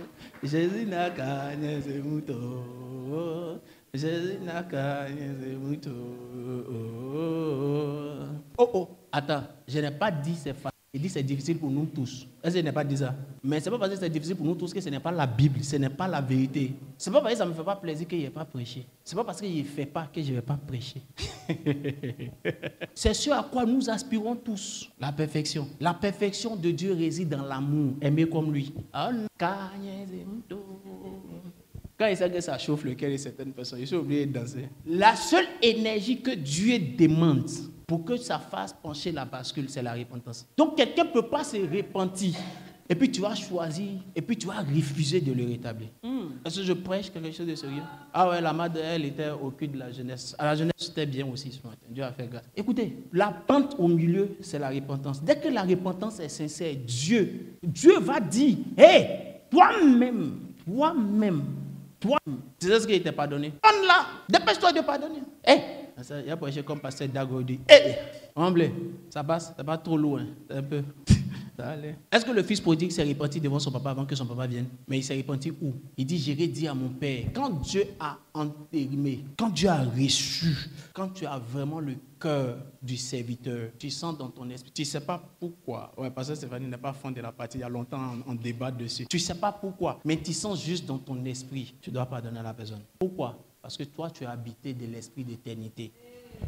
Jésus n'a gagné ce mouton. Oh, attends, je n'ai pas dit c'est facile. Il dit c'est difficile pour nous tous. Est-ce que je n'ai pas dit ça? Mais ce n'est pas parce que c'est difficile pour nous tous que ce n'est pas la Bible, ce n'est pas la vérité. Ce n'est pas parce que ça ne me fait pas plaisir qu'il n'y ait pas prêché. Ce n'est pas parce qu'il ne fait pas que je ne vais pas prêcher. C'est ce à quoi nous aspirons tous, la perfection. La perfection de Dieu réside dans l'amour, aimer comme lui. Quand il sait que ça chauffe le cœur de certaines personnes, ils sont obligés de danser. La seule énergie que Dieu demande pour que ça fasse pencher la bascule, c'est la repentance. Donc quelqu'un ne peut pas se repentir. Et puis tu vas choisir, et puis tu vas refuser de le rétablir. Est-ce que je prêche quelque chose de sérieux? Ah ouais, la mère, elle était au cul de la jeunesse. À la jeunesse, c'était bien aussi ce matin. Dieu a fait grâce. Écoutez, la pente au milieu, c'est la repentance. Dès que la repentance est sincère, Dieu va dire, hé, toi-même, tu sais ce qui t'a pardonné. On là, dépêche-toi de pardonner. Il a prêché comme pasteur Dago dit, humble, ça passe trop loin, un peu. Est-ce que le fils prodigue s'est repenti devant son papa avant que son papa vienne? Mais il s'est repenti où? Il dit, j'irai dire à mon père, quand Dieu a entérimé, quand Dieu a reçu, quand tu as vraiment le cœur du serviteur, tu sens dans ton esprit, tu ne sais pas pourquoi. Ouais, parce que Stéphanie n'est pas fan de la partie, il y a longtemps on débat dessus. Tu ne sais pas pourquoi, mais tu sens juste dans ton esprit, tu dois pardonner à la personne. Pourquoi? Parce que toi, tu es habité de l'esprit d'éternité.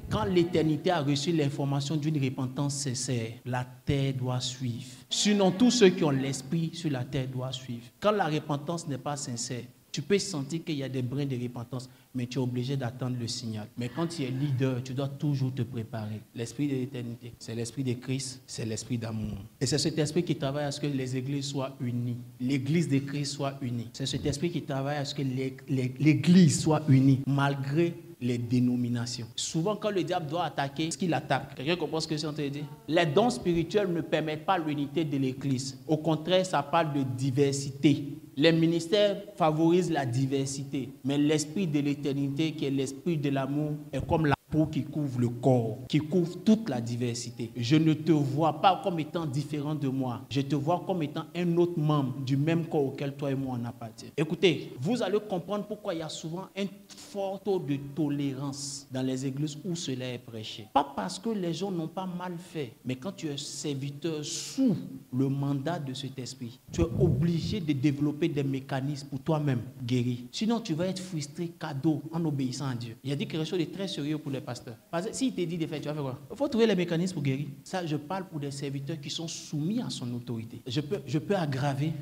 Quand l'éternité a reçu l'information d'une repentance sincère, la terre doit suivre. Sinon, tous ceux qui ont l'esprit sur la terre doivent suivre. Quand la repentance n'est pas sincère, tu peux sentir qu'il y a des brins de repentance, mais tu es obligé d'attendre le signal. Mais quand tu es leader, tu dois toujours te préparer. L'esprit de l'éternité, c'est l'esprit de Christ, c'est l'esprit d'amour. Et c'est cet esprit qui travaille à ce que les églises soient unies. L'église de Christ soit unie. C'est cet esprit qui travaille à ce que l'église soit unie, malgré les dénominations. Souvent, quand le diable doit attaquer, ce qu'il attaque, quelqu'un comprend ce que je suis en train de dire? Les dons spirituels ne permettent pas l'unité de l'église. Au contraire, ça parle de diversité. Les ministères favorisent la diversité, mais l'esprit de l'éternité, qui est l'esprit de l'amour, est comme la peau qui couvre le corps, qui couvre toute la diversité. Je ne te vois pas comme étant différent de moi. Je te vois comme étant un autre membre du même corps auquel toi et moi on appartient. Écoutez, vous allez comprendre pourquoi il y a souvent un fort taux de tolérance dans les églises où cela est prêché. Pas parce que les gens n'ont pas mal fait, mais quand tu es serviteur sous le mandat de cet esprit, tu es obligé de développer des mécanismes pour toi-même guérir. Sinon, tu vas être frustré cadeau en obéissant à Dieu. Il y a dit quelque chose de très sérieux pour les pasteurs. Parce que s'il te dit de faire, tu vas faire quoi? Il faut trouver les mécanismes pour guérir. Ça, je parle pour des serviteurs qui sont soumis à son autorité. Je peux aggraver.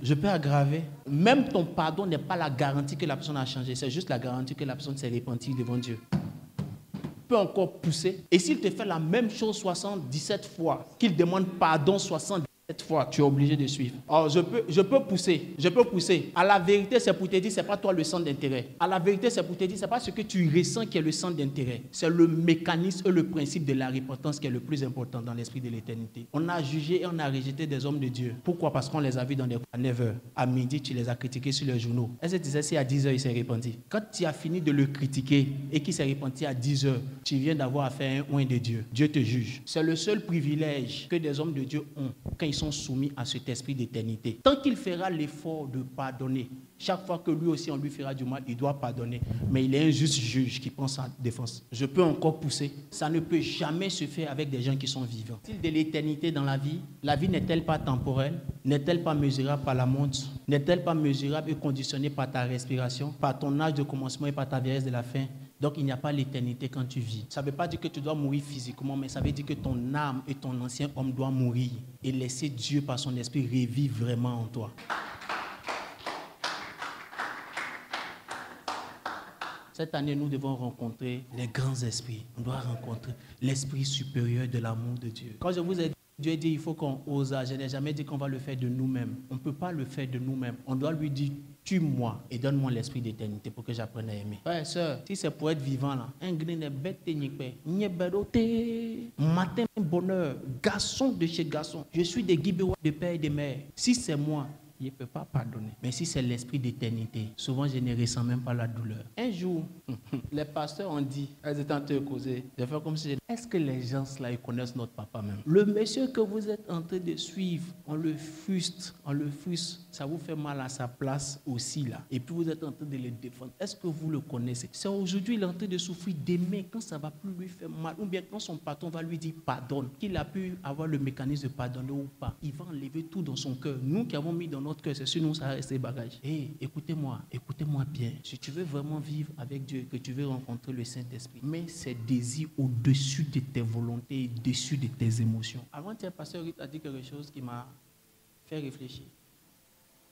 Même ton pardon n'est pas la garantie que la personne a changé. C'est juste la garantie que la personne s'est repentie devant Dieu. Peut encore pousser. Et s'il te fait la même chose 77 fois, qu'il demande pardon 70 Cette fois, tu es obligé de suivre. Alors, je peux pousser. À la vérité, c'est pour te dire, c'est pas toi le centre d'intérêt. À la vérité, c'est pour te dire, c'est pas ce que tu ressens qui est le centre d'intérêt. C'est le mécanisme et le principe de la repentance qui est le plus important dans l'esprit de l'éternité. On a jugé et on a rejeté des hommes de Dieu. Pourquoi? Parce qu'on les a vus à 9h. À midi, tu les as critiqués sur les journaux. Est-ce que tu sais si à 10h, il s'est repenti? Quand tu as fini de le critiquer et qu'il s'est repenti à 10h, tu viens d'avoir affaire à un oint de Dieu. Dieu te juge. C'est le seul privilège que des hommes de Dieu ont quand ils sont soumis à cet esprit d'éternité. Tant qu'il fera l'effort de pardonner, chaque fois que lui aussi on lui fera du mal, il doit pardonner. Mais il est un juste juge qui prend sa défense. Je peux encore pousser. Ça ne peut jamais se faire avec des gens qui sont vivants. S'il de l'éternité dans la vie n'est-elle pas temporelle? N'est-elle pas mesurable par la montre? N'est-elle pas mesurable et conditionnée par ta respiration, par ton âge de commencement et par ta vieillesse de la fin? Donc, il n'y a pas l'éternité quand tu vis. Ça ne veut pas dire que tu dois mourir physiquement, mais ça veut dire que ton âme et ton ancien homme doivent mourir et laisser Dieu, par son esprit, revivre vraiment en toi. Cette année, nous devons rencontrer les grands esprits. On doit rencontrer l'esprit supérieur de l'amour de Dieu. Quand je vous ai dit, Dieu dit il faut qu'on ose. Je n'ai jamais dit qu'on va le faire de nous-mêmes. On ne peut pas le faire de nous-mêmes. On doit lui dire, tue-moi et donne-moi l'esprit d'éternité pour que j'apprenne à aimer. Frère et soeur, si c'est pour être vivant là, un grain de bête, matin, bonheur, garçon de chez garçon. Je suis des guibérois de père et de mère. Si c'est moi, il ne peut pas pardonner. Mais si c'est l'esprit d'éternité, souvent je ne ressens même pas la douleur. Un jour, les pasteurs ont dit, elles étaient en train de causer, de faire comme si, est-ce que les gens là, ils connaissent notre papa même? Le monsieur que vous êtes en train de suivre, on le frustre, ça vous fait mal à sa place aussi là. Et puis vous êtes en train de le défendre. Est-ce que vous le connaissez? C'est aujourd'hui il est en train de souffrir demain quand ça va plus lui faire mal, ou bien quand son patron va lui dire pardonne, qu'il a pu avoir le mécanisme de pardonner ou pas. Il va enlever tout dans son cœur. Nous qui avons mis dans notre cœur, c'est sur nous ça reste des bagages. Et écoutez-moi bien. Si tu veux vraiment vivre avec Dieu, que tu veux rencontrer le Saint-Esprit, mets ses désirs au-dessus de tes volontés, au-dessus de tes émotions. Avant-hier, pasteur Ruth a dit quelque chose qui m'a fait réfléchir.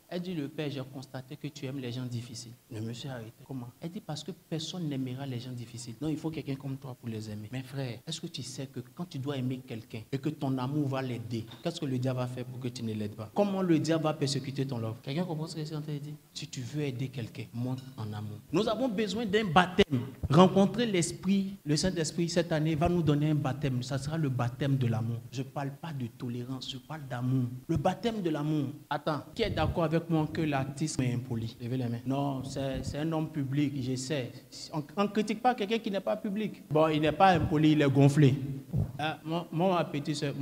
Elle dit, le Père, j'ai constaté que tu aimes les gens difficiles. Je me suis arrêté. Comment? Elle dit, parce que personne n'aimera les gens difficiles. Non, il faut quelqu'un comme toi pour les aimer. Mais frère, est-ce que tu sais que quand tu dois aimer quelqu'un et que ton amour va l'aider, qu'est-ce que le diable va faire pour que tu ne l'aides pas? Comment le diable va persécuter ton love? Quelqu'un comprend ce que c'est en train de dire? Si tu veux aider quelqu'un, monte en amour. Nous avons besoin d'un baptême. Rencontrer l'Esprit, le Saint-Esprit cette année va nous donner un baptême. Ça sera le baptême de l'amour. Je ne parle pas de tolérance, je parle d'amour. Le baptême de l'amour. Attends, qui est d'accord avec moi que l'artiste est impoli? Levez les mains. Non, c'est un homme public, je sais. On ne critique pas quelqu'un qui n'est pas public. Bon, il n'est pas impoli, il est gonflé. Ma petite soeur,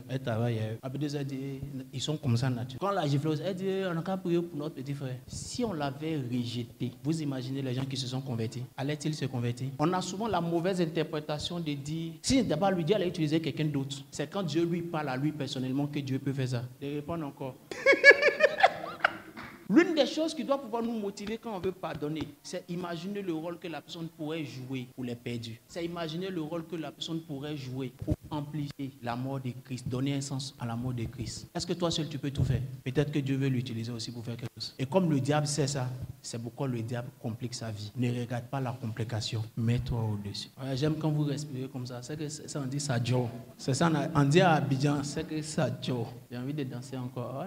elle travaille. Ma petite soeur dit, ils sont comme ça nature. Quand la gifleuse, elle dit, on n'a qu'à prier pour notre petit frère. Si on l'avait rejeté, vous imaginez les gens qui se sont convertis, allaient-ils se convertir? On a souvent la mauvaise interprétation de dire, si d'abord lui dit, allez utiliser quelqu'un d'autre. C'est quand Dieu lui parle à lui personnellement que Dieu peut faire ça. De répondre encore. L'une des choses qui doit pouvoir nous motiver quand on veut pardonner, c'est imaginer le rôle que la personne pourrait jouer pour les perdus. C'est imaginer le rôle que la personne pourrait jouer pour amplifier la mort de Christ, donner un sens à la mort de Christ. Est-ce que toi seul tu peux tout faire? Peut-être que Dieu veut l'utiliser aussi pour faire quelque chose. Et comme le diable sait ça, c'est pourquoi le diable complique sa vie. Ne regarde pas la complication, mets-toi au-dessus. Ouais, j'aime quand vous respirez comme ça, c'est que ça on dit ça Joe. C'est ça on dit à Abidjan, c'est que ça Joe. J'ai envie de danser encore.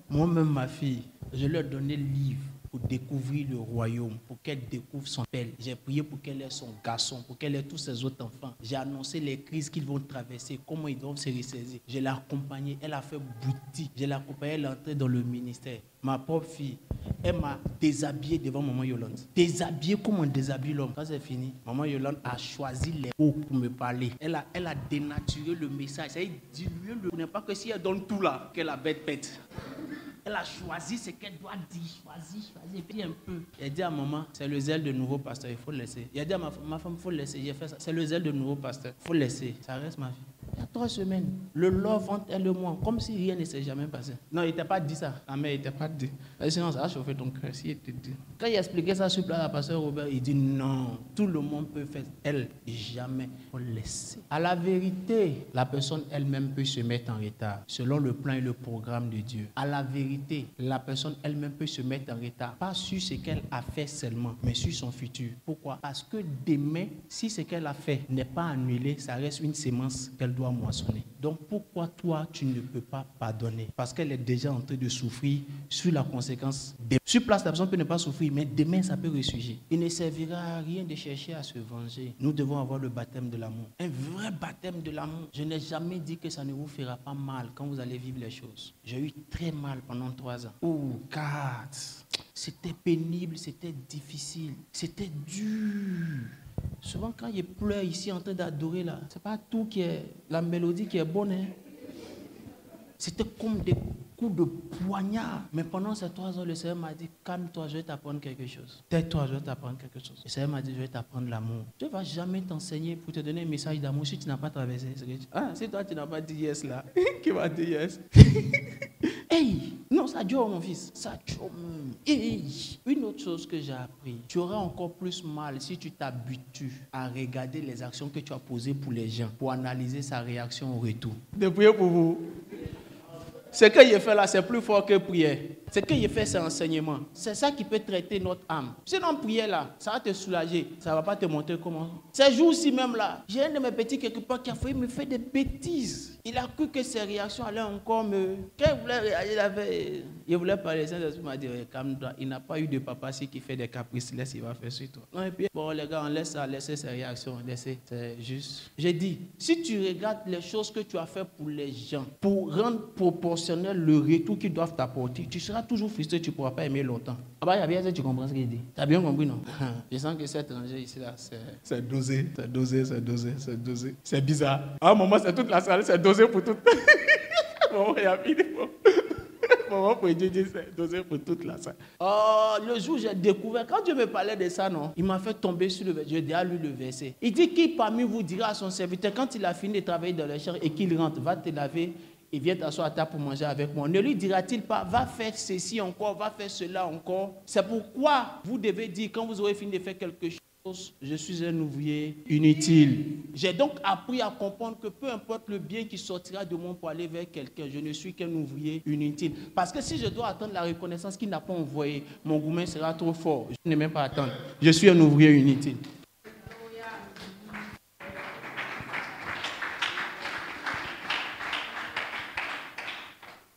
Moi-même, ma fille, je leur donnais le livre pour découvrir le royaume, pour qu'elle découvre son père. J'ai prié pour qu'elle ait son garçon, pour qu'elle ait tous ses autres enfants. J'ai annoncé les crises qu'ils vont traverser, comment ils doivent se ressaisir. Je l'ai accompagnée, elle a fait boutique. Je l'ai accompagnée, elle est entrée dans le ministère. Ma propre fille, elle m'a déshabillé devant maman Yolande. Déshabillé comme on déshabille l'homme. Quand c'est fini, maman Yolande a choisi les mots pour me parler. Elle a dénaturé le message. Ça a dilué le... n'est pas que si elle donne tout là, que la bête pète. Elle a choisi ce qu'elle doit dire. Choisi, et puis un peu. Elle dit à maman, c'est le zèle de nouveau pasteur, il faut le laisser. Elle a dit à ma femme, il faut le laisser. J'ai fait ça. C'est le zèle de nouveau pasteur, il faut le laisser. Ça reste ma fille. 3 semaines. Le love entre elle et moi, comme si rien ne s'est jamais passé. Non, il ne t'a pas dit ça. Ah, mais il ne t'a pas dit. Sinon, ça a chauffé ton cœur. Si il te dit. Quand il expliquait ça sur place à pasteur Robert, il dit non, tout le monde peut faire. Elle, jamais. Faut laisser. À la vérité, la personne elle-même peut se mettre en retard selon le plan et le programme de Dieu. À la vérité, la personne elle-même peut se mettre en retard. Pas sur ce qu'elle a fait seulement, mais sur son futur. Pourquoi? Parce que demain, si ce qu'elle a fait n'est pas annulé, ça reste une sémence qu'elle doit moissonner. Donc pourquoi toi, tu ne peux pas pardonner? Parce qu'elle est déjà en train de souffrir sur la conséquence. Sur place, la personne peut ne pas souffrir, mais demain, ça peut ressurgir. Il ne servira à rien de chercher à se venger. Nous devons avoir le baptême de l'amour. Un vrai baptême de l'amour. Je n'ai jamais dit que ça ne vous fera pas mal quand vous allez vivre les choses. J'ai eu très mal pendant 3 ans. Oh, 4. C'était pénible, c'était difficile, c'était dur. Souvent, quand il pleure ici en train d'adorer, là, c'est pas tout qui est la mélodie qui est bonne. Hein. C'était comme des coups de poignard. Mais pendant ces 3 ans, le Seigneur m'a dit, calme-toi, je vais t'apprendre quelque chose. Tais-toi, je vais t'apprendre quelque chose. Le Seigneur m'a dit, je vais t'apprendre l'amour. Je ne vais jamais t'enseigner pour te donner un message d'amour si tu n'as pas traversé. Si toi, tu n'as pas dit yes là, qui va dire yes? Hey, non, ça dure, mon fils. Ça dure. Hey. Une autre chose que j'ai appris, tu auras encore plus mal si tu t'habitues à regarder les actions que tu as posées pour les gens, pour analyser sa réaction au retour. De prier pour vous. Ce qu'il fait là, c'est plus fort que prière. Ce qu'il fait, c'est enseignement. C'est ça qui peut traiter notre âme. Sinon, prière là, ça va te soulager. Ça ne va pas te montrer comment. Ces jours-ci même là, j'ai un de mes petits quelque part qui a failli me faire des bêtises. Il a cru que ses réactions allaient encore me... Quand il voulait réagir, il voulait parler. Il m'a dit, calme-toi. Il n'a pas eu de papa si qui fait des caprices. Laisse, il va faire sur toi. Non, et puis, bon les gars, on laisse ça, laissez ses réactions. Laissez, c'est juste. J'ai dit, si tu regardes les choses que tu as fait pour les gens, pour rendre proportionnel le retour qu'ils doivent t'apporter, tu seras toujours frustré, tu ne pourras pas aimer longtemps. Ah bah, il y a bien ça, tu comprends ce qu'il dit. Tu as bien compris, non? Je sens que cet étranger ici, là, c'est dosé, c'est dosé, c'est dosé, c'est dosé. C'est bizarre. À un moment, c'est toute la salle, c'est dosé pour tout. Maman, il y a fini. Maman, pour Dieu, c'est dosé pour toute la salle. Oh, le jour où j'ai découvert, quand Dieu me parlait de ça, non, il m'a fait tomber sur le verset. J'ai déjà lu le verset. Il dit, qui parmi vous dira à son serviteur, quand il a fini de travailler dans le champ et qu'il rentre, va te laver et viens t'asseoir à table pour manger avec moi. Ne lui dira-t-il pas, va faire ceci encore, va faire cela encore. C'est pourquoi vous devez dire, quand vous aurez fini de faire quelque chose, je suis un ouvrier inutile. J'ai donc appris à comprendre que peu importe le bien qui sortira de moi pour aller vers quelqu'un, je ne suis qu'un ouvrier inutile. Parce que si je dois attendre la reconnaissance qu'il n'a pas envoyée, mon gourmet sera trop fort. Je n'ai même pas attendre. Je suis un ouvrier inutile.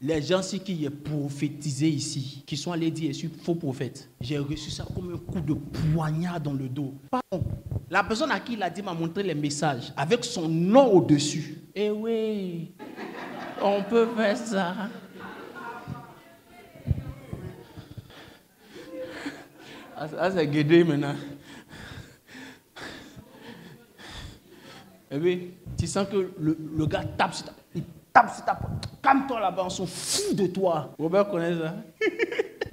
Les gens qui est prophétisé ici, qui sont allés dire, je suis faux prophète, j'ai reçu ça comme un coup de poignard dans le dos. Pardon. La personne à qui il a dit m'a montré les messages avec son nom au-dessus. Eh oui, on peut faire ça. Ah, c'est guédé maintenant. Eh oui, tu sens que le gars tape sur ta... Calme-toi là-bas, on s'en fout de toi. Robert connaît ça.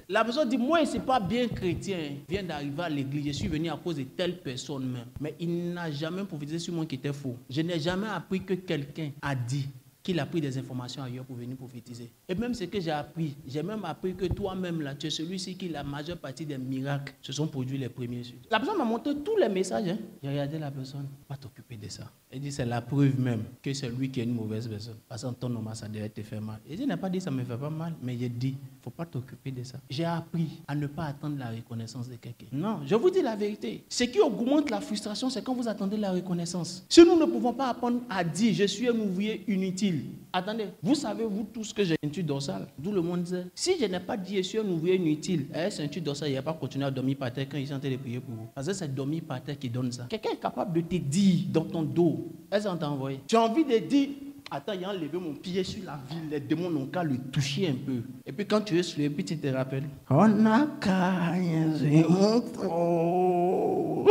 La personne dit, moi, c'est pas bien chrétien. Je viens d'arriver à l'église, je suis venu à cause de telle personne même. Mais il n'a jamais prophétisé sur moi qui était faux. Je n'ai jamais appris que quelqu'un a dit qu'il a pris des informations ailleurs pour venir prophétiser. Et même ce que j'ai appris, j'ai même appris que toi-même là, tu es celui-ci qui la majeure partie des miracles se sont produits les premiers. La personne m'a montré tous les messages. Hein. J'ai regardé la personne, pas t'occuper de ça. Elle dit, c'est la preuve même que c'est lui qui est une mauvaise personne. Parce qu'en ton nom, ça devait te faire mal. Et je n'ai pas dit ça ne me fait pas mal, mais j'ai dit, il ne faut pas t'occuper de ça. J'ai appris à ne pas attendre la reconnaissance de quelqu'un. Non, je vous dis la vérité. Ce qui augmente la frustration, c'est quand vous attendez la reconnaissance. Si nous ne pouvons pas apprendre à dire, je suis un ouvrier inutile. Attendez, vous savez, vous tous que j'ai une ceinture dorsale. D'où le monde dit, si je n'ai pas dit, je suis un ouvrier inutile, ceinture dorsale, il n'y a pas continué à dormir par terre quand ils sont en train de prier pour vous. Parce que c'est dormir par terre qui donne ça. Quelqu'un est capable de te dire dans ton dos, est-ce qu'on t'a envoyé? Tu as envie de dire, attends, il a enlevé mon pied sur la ville, les démons n'ont qu'à le toucher un peu. Et puis quand tu es sur le puis tu te rappelles, on a gagné mon trou.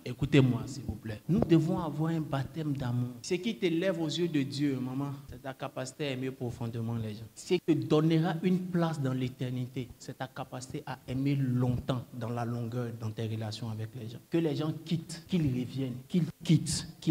Écoutez-moi, s'il vous plaît. Nous devons avoir un baptême d'amour. Ce qui t'élève aux yeux de Dieu, maman, c'est ta capacité à aimer profondément les gens. Ce qui te donnera une place dans l'éternité, c'est ta capacité à aimer longtemps dans la longueur dans tes relations avec les gens. Que les gens quittent, qu'ils reviennent, qu'ils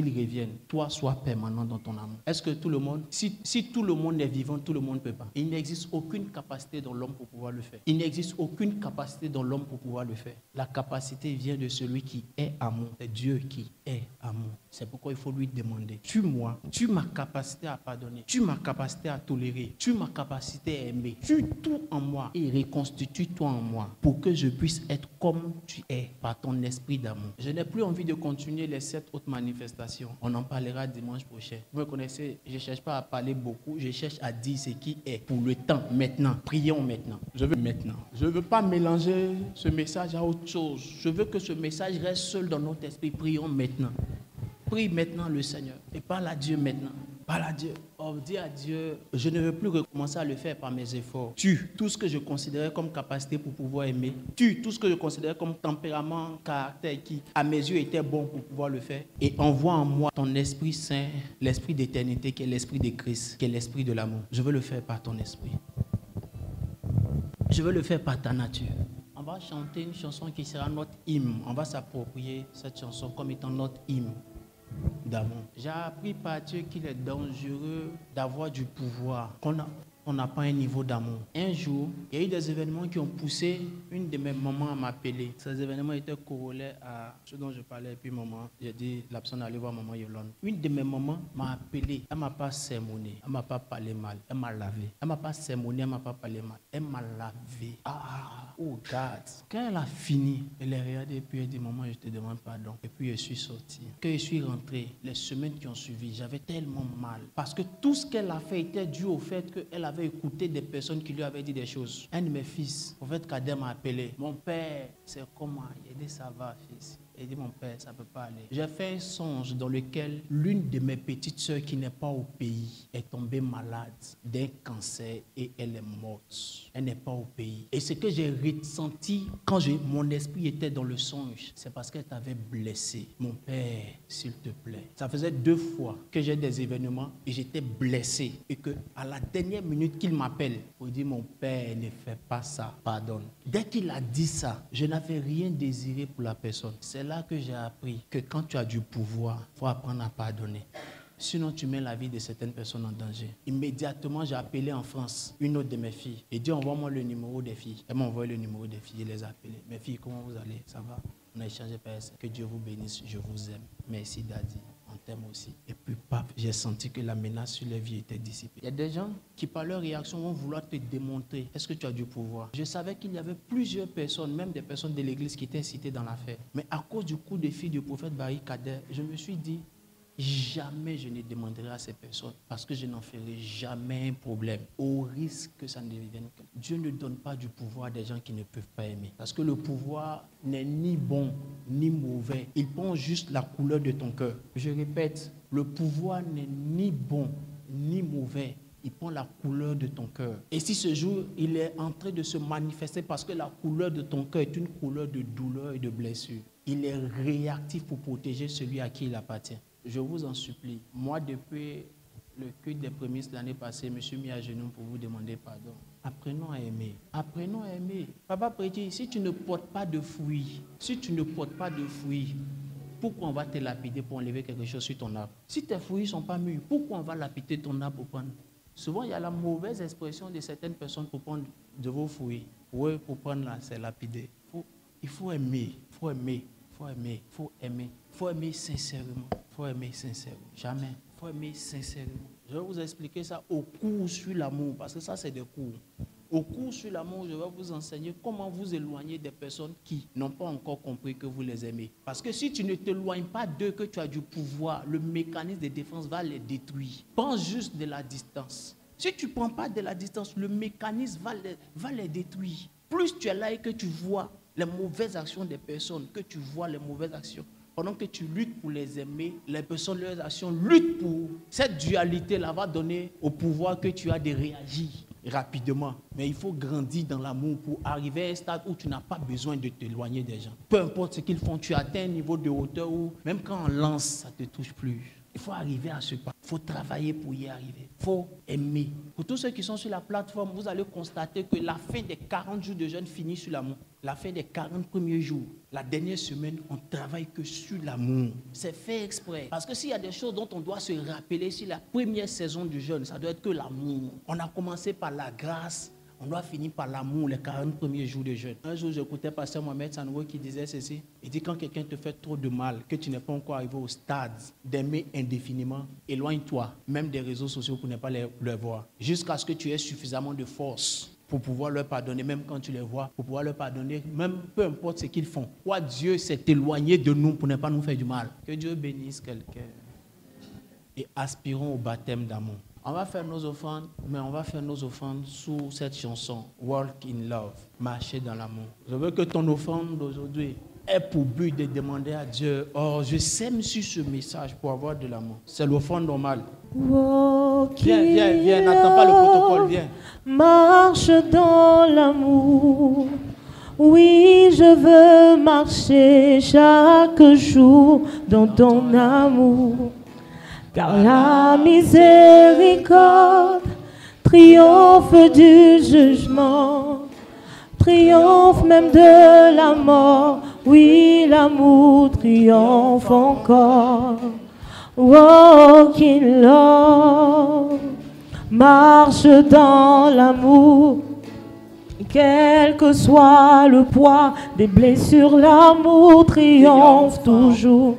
reviennent. Toi, sois permanent dans ton amour. Est-ce que tout le monde, si tout le monde est vivant, tout le monde ne peut pas. Il n'existe aucune capacité dans l'homme pour pouvoir le faire. Il n'existe aucune capacité dans l'homme pour pouvoir le faire. La capacité vient de celui qui est amour. C'est Dieu qui est amour. C'est pourquoi il faut lui demander, tue-moi, tue ma capacité à pardonner, tue ma capacité à tolérer, tue ma capacité à aimer, tue tout en moi et reconstitue-toi en moi pour que je puisse être comme tu es par ton esprit d'amour. Je n'ai plus envie de continuer les 7 autres manifestations. On en parlera dimanche prochain. Vous me connaissez, je ne cherche pas à parler beaucoup, je cherche à dire ce qui est pour le temps, maintenant. Prions maintenant. Je veux maintenant. Je ne veux pas mélanger ce message à autre chose. Je veux que ce message reste seul dans notre esprit. Prions maintenant. Prie maintenant le Seigneur et parle à Dieu maintenant. Parle à Dieu. Oh, dis à Dieu, je ne veux plus recommencer à le faire par mes efforts. Tue tout ce que je considérais comme capacité pour pouvoir aimer. Tue tout ce que je considérais comme tempérament, caractère qui, à mes yeux, était bon pour pouvoir le faire. Et envoie en moi ton Esprit Saint, l'Esprit d'éternité qui est l'Esprit de Christ, qui est l'Esprit de l'amour. Je veux le faire par ton Esprit. Je veux le faire par ta nature. On va chanter une chanson qui sera notre hymne. On va s'approprier cette chanson comme étant notre hymne d'amour. J'ai appris par Dieu qu'il est dangereux d'avoir du pouvoir, qu'on n'a pas un niveau d'amour. Un jour, il y a eu des événements qui ont poussé une de mes mamans à m'appeler. Ces événements étaient corrélés à ce dont je parlais. Et puis maman, j'ai dit, la personne allait voir maman Yolande. Une de mes mamans m'a appelé. Elle ne m'a pas sermonné. Elle ne m'a pas parlé mal. Elle m'a lavé. Elle ne m'a pas sermonné. Elle ne m'a pas parlé mal. Elle m'a lavé. Oh God. Quand elle a fini, elle est regardée et puis elle dit, maman, je te demande pardon. Et puis je suis sorti. Quand je suis rentré, les semaines qui ont suivi, j'avais tellement mal. Parce que tout ce qu'elle a fait était dû au fait qu'elle avait écouté des personnes qui lui avaient dit des choses. Un de mes fils, au fait, Kader m'a appelé. Mon père, c'est comment? Il a dit, ça va, fils. Il dit, mon père, ça ne peut pas aller. J'ai fait un songe dans lequel l'une de mes petites sœurs qui n'est pas au pays est tombée malade d'un cancer et elle est morte. Elle n'est pas au pays. Et ce que j'ai ressenti quand mon esprit était dans le songe, c'est parce qu'elle t'avait blessé. Mon père, s'il te plaît. Ça faisait 2 fois que j'ai des événements et j'étais blessé. Et qu'à la dernière minute qu'il m'appelle, il dit, mon père, ne fais pas ça, pardonne. Dès qu'il a dit ça, je n'avais rien désiré pour la personne. C'est là que j'ai appris que quand tu as du pouvoir, il faut apprendre à pardonner. Sinon, tu mets la vie de certaines personnes en danger. Immédiatement, j'ai appelé en France une autre de mes filles. Et dit, envoie-moi le numéro des filles. Elle m'a envoyé le numéro des filles, je les ai appelées. Mes filles, comment vous allez? Ça va? On a échangé par SMS. Que Dieu vous bénisse, je vous aime. Merci, Daddy. On t'aime aussi. Et puis, paf, j'ai senti que la menace sur les vies était dissipée. Il y a des gens qui, par leur réaction, vont vouloir te démontrer est-ce que tu as du pouvoir. Je savais qu'il y avait plusieurs personnes, même des personnes de l'église qui étaient citées dans l'affaire. Mais à cause du coup de fil du prophète Barry Kader, je me suis dit, jamais je ne demanderai à ces personnes parce que je n'en ferai jamais un problème au risque que ça ne devienne. Dieu ne donne pas du pouvoir à des gens qui ne peuvent pas aimer parce que le pouvoir n'est ni bon ni mauvais. Il prend juste la couleur de ton cœur. Je répète, le pouvoir n'est ni bon ni mauvais. Il prend la couleur de ton cœur. Et si ce jour, il est en train de se manifester parce que la couleur de ton cœur est une couleur de douleur et de blessure, il est réactif pour protéger celui à qui il appartient. Je vous en supplie. Moi, depuis le culte des prémices l'année passée, je me suis mis à genoux pour vous demander pardon. Apprenons à aimer. Apprenons à aimer. Papa prédit, si tu ne portes pas de fruits, pourquoi on va te lapider pour enlever quelque chose sur ton arbre? Si tes fruits ne sont pas mûrs, pourquoi on va lapider ton arbre pour prendre? Souvent, il y a la mauvaise expression de certaines personnes pour prendre de vos fruits. Pour eux, pour prendre là, c'est lapider. Il faut aimer. Il faut aimer. Il faut aimer. Il faut aimer. Il faut aimer sincèrement. Il faut aimer sincèrement. Jamais. Il faut aimer sincèrement. Je vais vous expliquer ça au cours sur l'amour, parce que ça, c'est des cours. Au cours sur l'amour, je vais vous enseigner comment vous éloigner des personnes qui n'ont pas encore compris que vous les aimez. Parce que si tu ne t'éloignes pas d'eux, que tu as du pouvoir, le mécanisme de défense va les détruire. Pense juste de la distance. Si tu ne prends pas de la distance, le mécanisme va les détruire. Plus tu es là et que tu vois les mauvaises actions des personnes, que tu vois les mauvaises actions, pendant que tu luttes pour les aimer, les personnes, leurs actions luttent pour cette dualité-là va donner au pouvoir que tu as de réagir rapidement. Mais il faut grandir dans l'amour pour arriver à un stade où tu n'as pas besoin de t'éloigner des gens. Peu importe ce qu'ils font, tu atteins un niveau de hauteur où même quand on lance, ça ne te touche plus. Il faut arriver à ce pas. Il faut travailler pour y arriver. Il faut aimer. Pour tous ceux qui sont sur la plateforme, vous allez constater que la fin des 40 jours de jeûne finit sur l'amour. La fin des 40 premiers jours, la dernière semaine, on ne travaille que sur l'amour. C'est fait exprès. Parce que s'il y a des choses dont on doit se rappeler sur la première saison du jeûne, ça doit être que l'amour. On a commencé par la grâce. On doit finir par l'amour, les 40 premiers jours de jeûne. Un jour, j'écoutais Pasteur Mohamed Sanogo qui disait ceci. Il dit, quand quelqu'un te fait trop de mal, que tu n'es pas encore arrivé au stade d'aimer indéfiniment, éloigne-toi, même des réseaux sociaux pour ne pas les voir. Jusqu'à ce que tu aies suffisamment de force pour pouvoir leur pardonner, même quand tu les vois, pour pouvoir leur pardonner, même peu importe ce qu'ils font. Quoi, Dieu s'est éloigné de nous pour ne pas nous faire du mal. Que Dieu bénisse quelqu'un. Et aspirons au baptême d'amour. On va faire nos offrandes, mais on va faire nos offrandes sous cette chanson, Walk in Love, marcher dans l'amour. Je veux que ton offrande d'aujourd'hui ait pour but de demander à Dieu, oh, je sème sur ce message pour avoir de l'amour. C'est l'offrande normale. Viens, n'attends pas le protocole, viens. Marche dans l'amour. Oui, je veux marcher chaque jour dans ton amour. Car la miséricorde triomphe du jugement, triomphe même de la mort. Oui, l'amour triomphe encore. Walk in love, marche dans l'amour. Quel que soit le poids des blessures, l'amour triomphe toujours.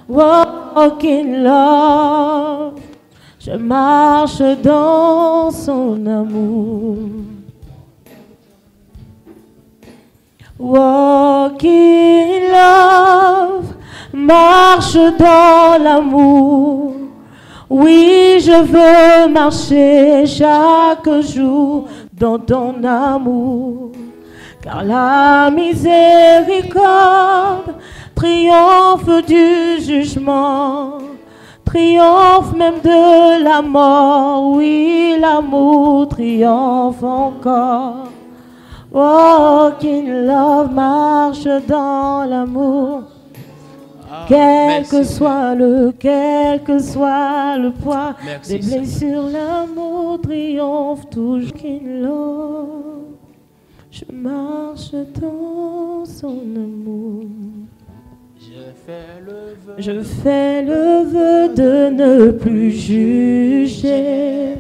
Walk in love, je marche dans son amour. Walk in love, marche dans l'amour. Oui, je veux marcher chaque jour dans ton amour. Car la miséricorde triomphe du jugement, triomphe même de la mort. Oui, l'amour triomphe encore. Walk in love, marche dans l'amour. Quel que soit le poids des blessures, l'amour triomphe toujours. Walk in love, je marche dans son amour. Je fais le vœu de ne plus juger.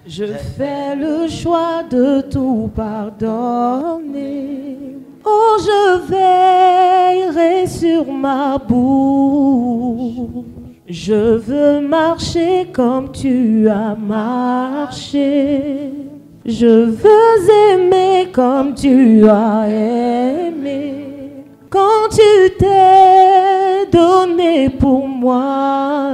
Je fais le choix de tout pardonner. Oh, je veillerai sur ma bouche. Je veux marcher comme tu as marché. Je veux aimer comme tu as aimé. Quand tu t'es donné pour moi,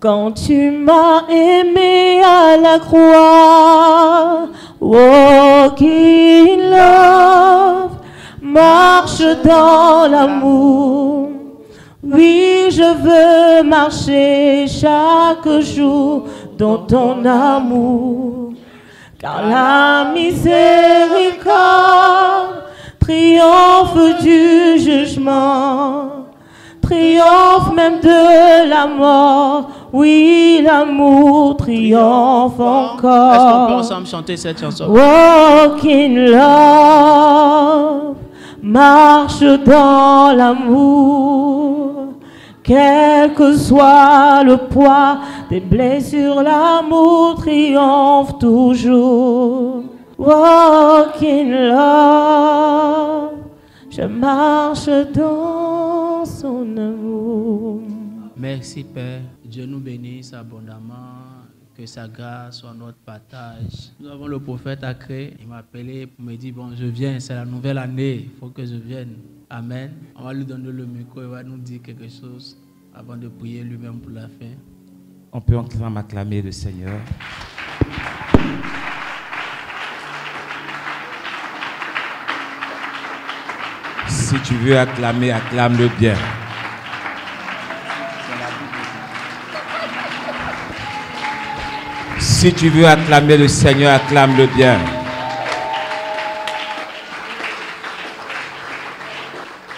quand tu m'as aimé à la croix, walk in love, marche dans l'amour. Oui, je veux marcher chaque jour dans ton amour, car la miséricorde triomphe du jugement, triomphe même de la mort. Oui, l'amour triomphe encore. Est-ce qu'on peut ensemble chanter cette chanson? Walk in love, marche dans l'amour. Quel que soit le poids des blessures, l'amour triomphe toujours. Walk in love, je marche dans son amour. Merci Père, Dieu nous bénisse abondamment, que sa grâce soit notre partage. Nous avons le prophète Acré, il m'a appelé pour me dire, bon je viens, c'est la nouvelle année, il faut que je vienne. Amen. On va lui donner le micro, il va nous dire quelque chose avant de prier lui-même pour la fin. On peut acclamer le Seigneur. Si tu veux acclamer, acclame-le bien. Si tu veux acclamer le Seigneur, acclame-le bien.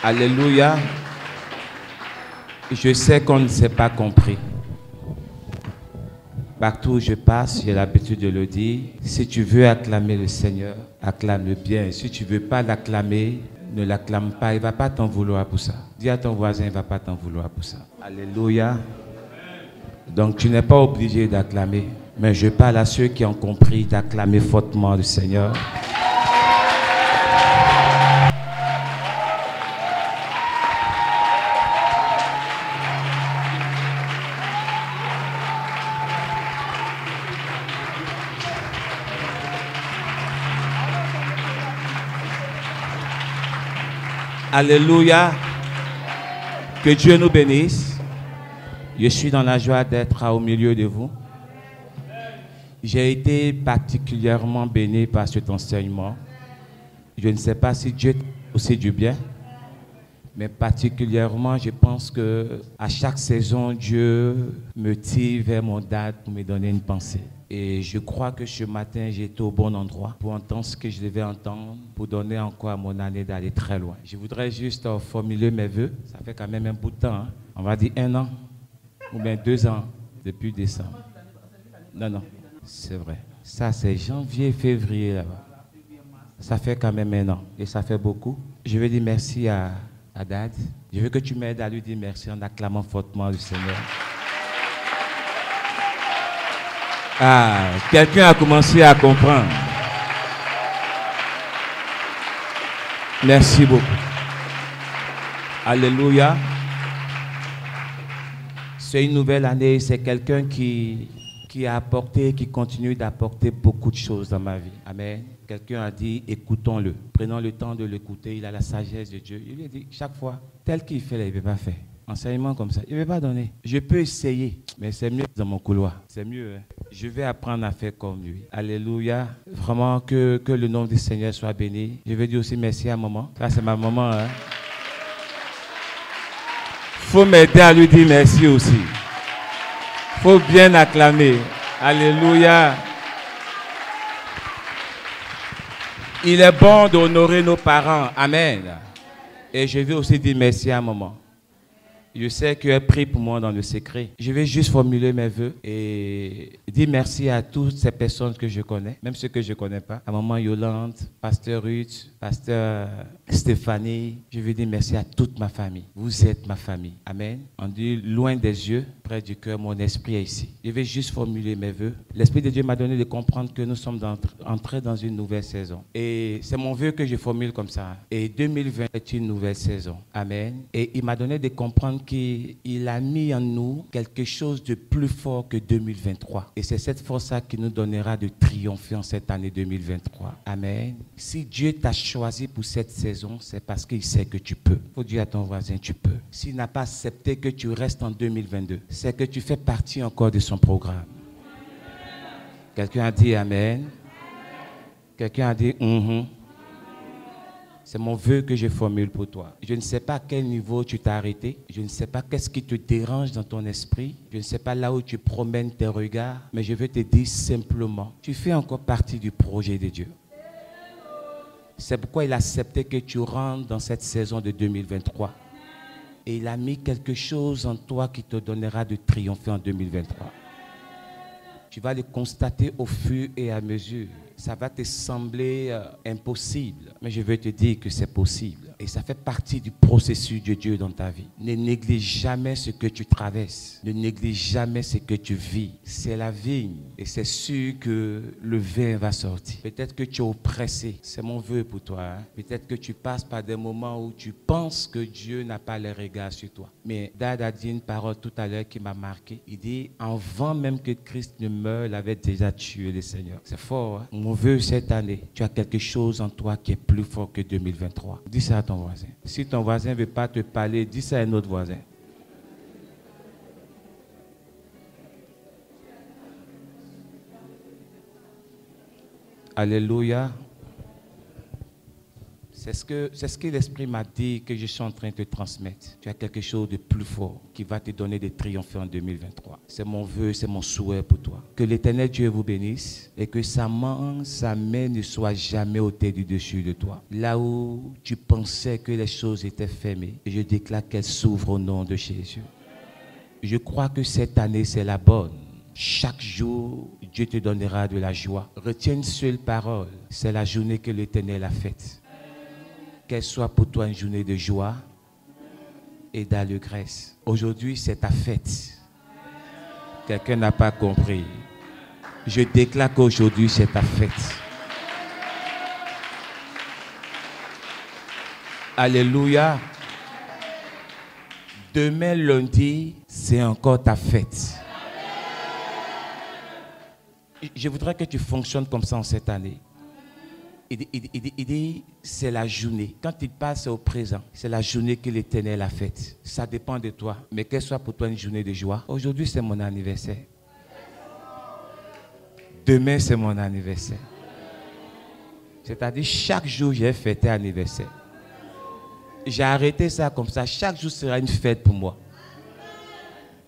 Alléluia. Je sais qu'on ne s'est pas compris. Partout où je passe, j'ai l'habitude de le dire. Si tu veux acclamer le Seigneur, acclame-le bien. Et si tu ne veux pas l'acclamer, ne l'acclame pas. Il ne va pas t'en vouloir pour ça. Dis à ton voisin, il ne va pas t'en vouloir pour ça. Alléluia. Donc tu n'es pas obligé d'acclamer. Mais je parle à ceux qui ont compris d'acclamer fortement le Seigneur. Alléluia. Que Dieu nous bénisse. Je suis dans la joie d'être au milieu de vous. J'ai été particulièrement béni par cet enseignement. Je ne sais pas si Dieu t'a aussi du bien, mais particulièrement, je pense que à chaque saison, Dieu me tire vers mon date pour me donner une pensée. Et je crois que ce matin, j'étais au bon endroit pour entendre ce que je devais entendre, pour donner encore à mon année d'aller très loin. Je voudrais juste formuler mes vœux. Ça fait quand même un bout de temps. Hein? On va dire 1 an, ou bien 2 ans, depuis décembre. Non, c'est vrai. Ça, c'est janvier, février là-bas. Ça fait quand même 1 an. Et ça fait beaucoup. Je veux dire merci à Dad. Je veux que tu m'aides à lui dire merci en acclamant fortement le Seigneur. Ah, quelqu'un a commencé à comprendre. Merci beaucoup. Alléluia. C'est une nouvelle année. C'est quelqu'un qui a apporté, qui continue d'apporter beaucoup de choses dans ma vie. Amen. Quelqu'un a dit, écoutons-le. Prenons le temps de l'écouter. Il a la sagesse de Dieu. Il lui a dit, chaque fois, tel qu'il fait, il ne veut pas faire. Enseignement comme ça, il ne veut pas donner. Je peux essayer, mais c'est mieux dans mon couloir. C'est mieux. Hein? Je vais apprendre à faire comme lui. Alléluia. Vraiment, que le nom du Seigneur soit béni. Je veux dire aussi merci à maman. Ça, c'est ma maman. Hein? Faut m'aider à lui dire merci aussi. Faut bien acclamer. Alléluia. Il est bon d'honorer nos parents. Amen. Et je veux aussi dire merci à maman. Je sais qu'elle prie pour moi dans le secret. Je vais juste formuler mes vœux et dire merci à toutes ces personnes que je connais, même ceux que je ne connais pas. À maman Yolande, pasteur Ruth, pasteur Stéphanie. Je veux dire merci à toute ma famille. Vous êtes ma famille. Amen. On dit loin des yeux, près du cœur, mon esprit est ici. Je vais juste formuler mes vœux. L'Esprit de Dieu m'a donné de comprendre que nous sommes entrés dans une nouvelle saison. Et c'est mon vœu que je formule comme ça. Et 2020 est une nouvelle saison. Amen. Et il m'a donné de comprendre qu'il a mis en nous quelque chose de plus fort que 2023. Et c'est cette force-là qui nous donnera de triompher en cette année 2023. Amen. Si Dieu t'a choisi pour cette saison, c'est parce qu'il sait que tu peux. Il faut dire à ton voisin, tu peux. S'il n'a pas accepté que tu restes en 2022, c'est que tu fais partie encore de son programme. Quelqu'un a dit Amen. Quelqu'un a dit C'est mon vœu que je formule pour toi. Je ne sais pas à quel niveau tu t'es arrêté. Je ne sais pas qu'est-ce qui te dérange dans ton esprit. Je ne sais pas là où tu promènes tes regards. Mais je veux te dire simplement, tu fais encore partie du projet de Dieu. C'est pourquoi il a accepté que tu rentres dans cette saison de 2023. Et il a mis quelque chose en toi qui te donnera de triompher en 2023. Tu vas le constater au fur et à mesure. Ça va te sembler impossible, mais je veux te dire que c'est possible. Et ça fait partie du processus de Dieu dans ta vie. Ne néglige jamais ce que tu traverses. Ne néglige jamais ce que tu vis. C'est la vigne. Et c'est sûr que le vin va sortir. Peut-être que tu es oppressé. C'est mon vœu pour toi. Hein? Peut-être que tu passes par des moments où tu penses que Dieu n'a pas le regard sur toi. Mais Dad a dit une parole tout à l'heure qui m'a marqué. Il dit, avant même que Christ ne meure, il avait déjà tué le Seigneur. C'est fort. Hein? Mon vœu cette année, tu as quelque chose en toi qui est plus fort que 2023. Dis ça à ton voisin. Si ton voisin ne veut pas te parler, dis ça à un autre voisin. Alléluia. C'est ce que l'Esprit m'a dit que je suis en train de te transmettre. Tu as quelque chose de plus fort qui va te donner des triomphes en 2023. C'est mon vœu, c'est mon souhait pour toi. Que l'Éternel Dieu vous bénisse et que sa main ne soit jamais ôtée du dessus de toi. Là où tu pensais que les choses étaient fermées, je déclare qu'elles s'ouvrent au nom de Jésus. Je crois que cette année, c'est la bonne. Chaque jour, Dieu te donnera de la joie. Retiens une seule parole. C'est la journée que l'Éternel a faite. Qu'elle soit pour toi une journée de joie et d'allégresse. Aujourd'hui, c'est ta fête. Quelqu'un n'a pas compris. Je déclare qu'aujourd'hui, c'est ta fête. Alléluia. Demain, lundi, c'est encore ta fête. Je voudrais que tu fonctionnes comme ça en cette année. Il dit, c'est la journée. Quand il passe au présent, c'est la journée que l'Éternel a faite. Ça dépend de toi. Mais qu'elle soit pour toi une journée de joie. Aujourd'hui, c'est mon anniversaire. Demain, c'est mon anniversaire. C'est-à-dire, chaque jour, j'ai fêté anniversaire. J'ai arrêté ça comme ça. Chaque jour sera une fête pour moi.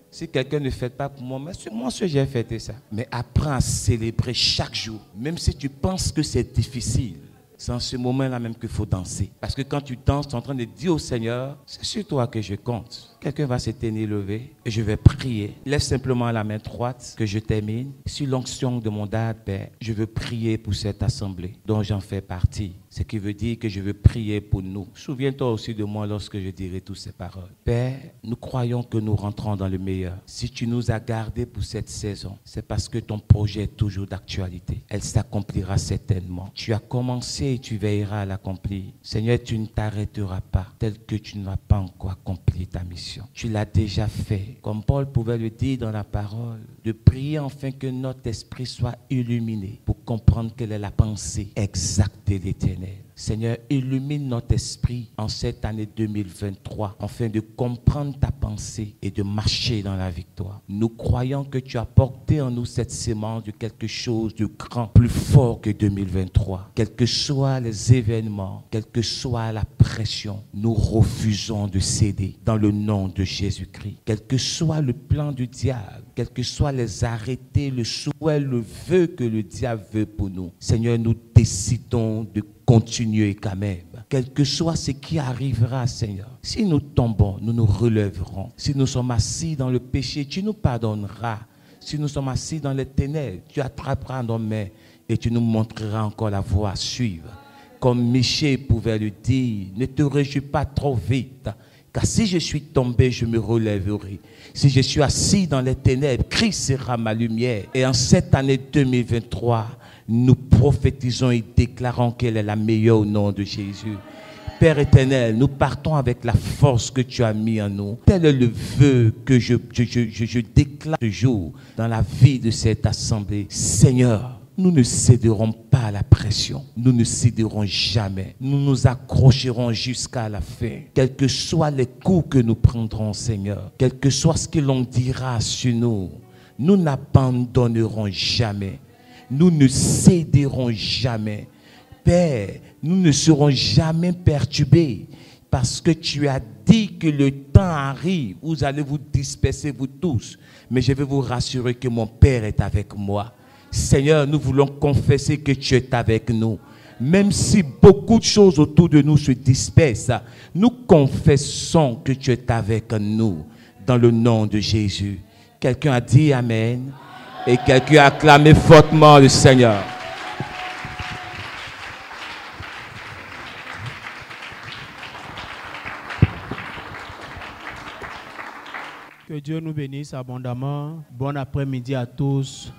Si quelqu'un ne fête pas pour moi, mais c'est moi que j'ai fêté ça. Mais apprends à célébrer chaque jour. Même si tu penses que c'est difficile, c'est en ce moment-là même qu'il faut danser. Parce que quand tu danses, tu es en train de dire au Seigneur, c'est sur toi que je compte. Quelqu'un va se tenir levé et je vais prier. Lève simplement la main droite que je termine. Sur l'onction de mon dad, Père, je veux prier pour cette assemblée dont j'en fais partie. Ce qui veut dire que je veux prier pour nous. Souviens-toi aussi de moi lorsque je dirai toutes ces paroles. Père, nous croyons que nous rentrons dans le meilleur. Si tu nous as gardés pour cette saison, c'est parce que ton projet est toujours d'actualité. Elle s'accomplira certainement. Tu as commencé et tu veilleras à l'accomplir. Seigneur, tu ne t'arrêteras pas tel que tu n'as pas encore accompli ta mission. Tu l'as déjà fait. Comme Paul pouvait le dire dans la parole, de prier afin que notre esprit soit illuminé pour comprendre quelle est la pensée exacte de l'Éternel. Seigneur, illumine notre esprit en cette année 2023 afin de comprendre ta pensée et de marcher dans la victoire. Nous croyons que tu as porté en nous cette sémence de quelque chose de grand, plus fort que 2023. Quels que soient les événements, quelle que soit la pression, nous refusons de céder dans le nom de Jésus-Christ. Quel que soit le plan du diable, quels que soient les arrêtés, le souhait, le vœu que le diable veut pour nous, Seigneur, nous décidons de continuer quand même. Quel que soit ce qui arrivera, Seigneur. Si nous tombons, nous nous relèverons. Si nous sommes assis dans le péché, tu nous pardonneras. Si nous sommes assis dans les ténèbres, tu attraperas nos mains et tu nous montreras encore la voie à suivre. Comme Michée pouvait le dire, ne te réjouis pas trop vite. Car si je suis tombé, je me relèverai. Si je suis assis dans les ténèbres, Christ sera ma lumière. Et en cette année 2023, nous prophétisons et déclarons qu'elle est la meilleure au nom de Jésus. Père éternel, nous partons avec la force que tu as mis en nous. Tel est le vœu que je déclare ce jour dans la vie de cette assemblée. Seigneur, nous ne céderons pas à la pression. Nous ne céderons jamais. Nous nous accrocherons jusqu'à la fin. Quels que soient les coups que nous prendrons, Seigneur, quel que soit ce que l'on dira sur nous, nous n'abandonnerons jamais. Nous ne céderons jamais. Père, nous ne serons jamais perturbés parce que tu as dit que le temps arrive, vous allez vous disperser vous tous. Mais je vais vous rassurer que mon Père est avec moi. Seigneur, nous voulons confesser que tu es avec nous. Même si beaucoup de choses autour de nous se dispersent, nous confessons que tu es avec nous dans le nom de Jésus. Quelqu'un a dit Amen et quelqu'un a acclamé fortement le Seigneur. Que Dieu nous bénisse abondamment. Bon après-midi à tous.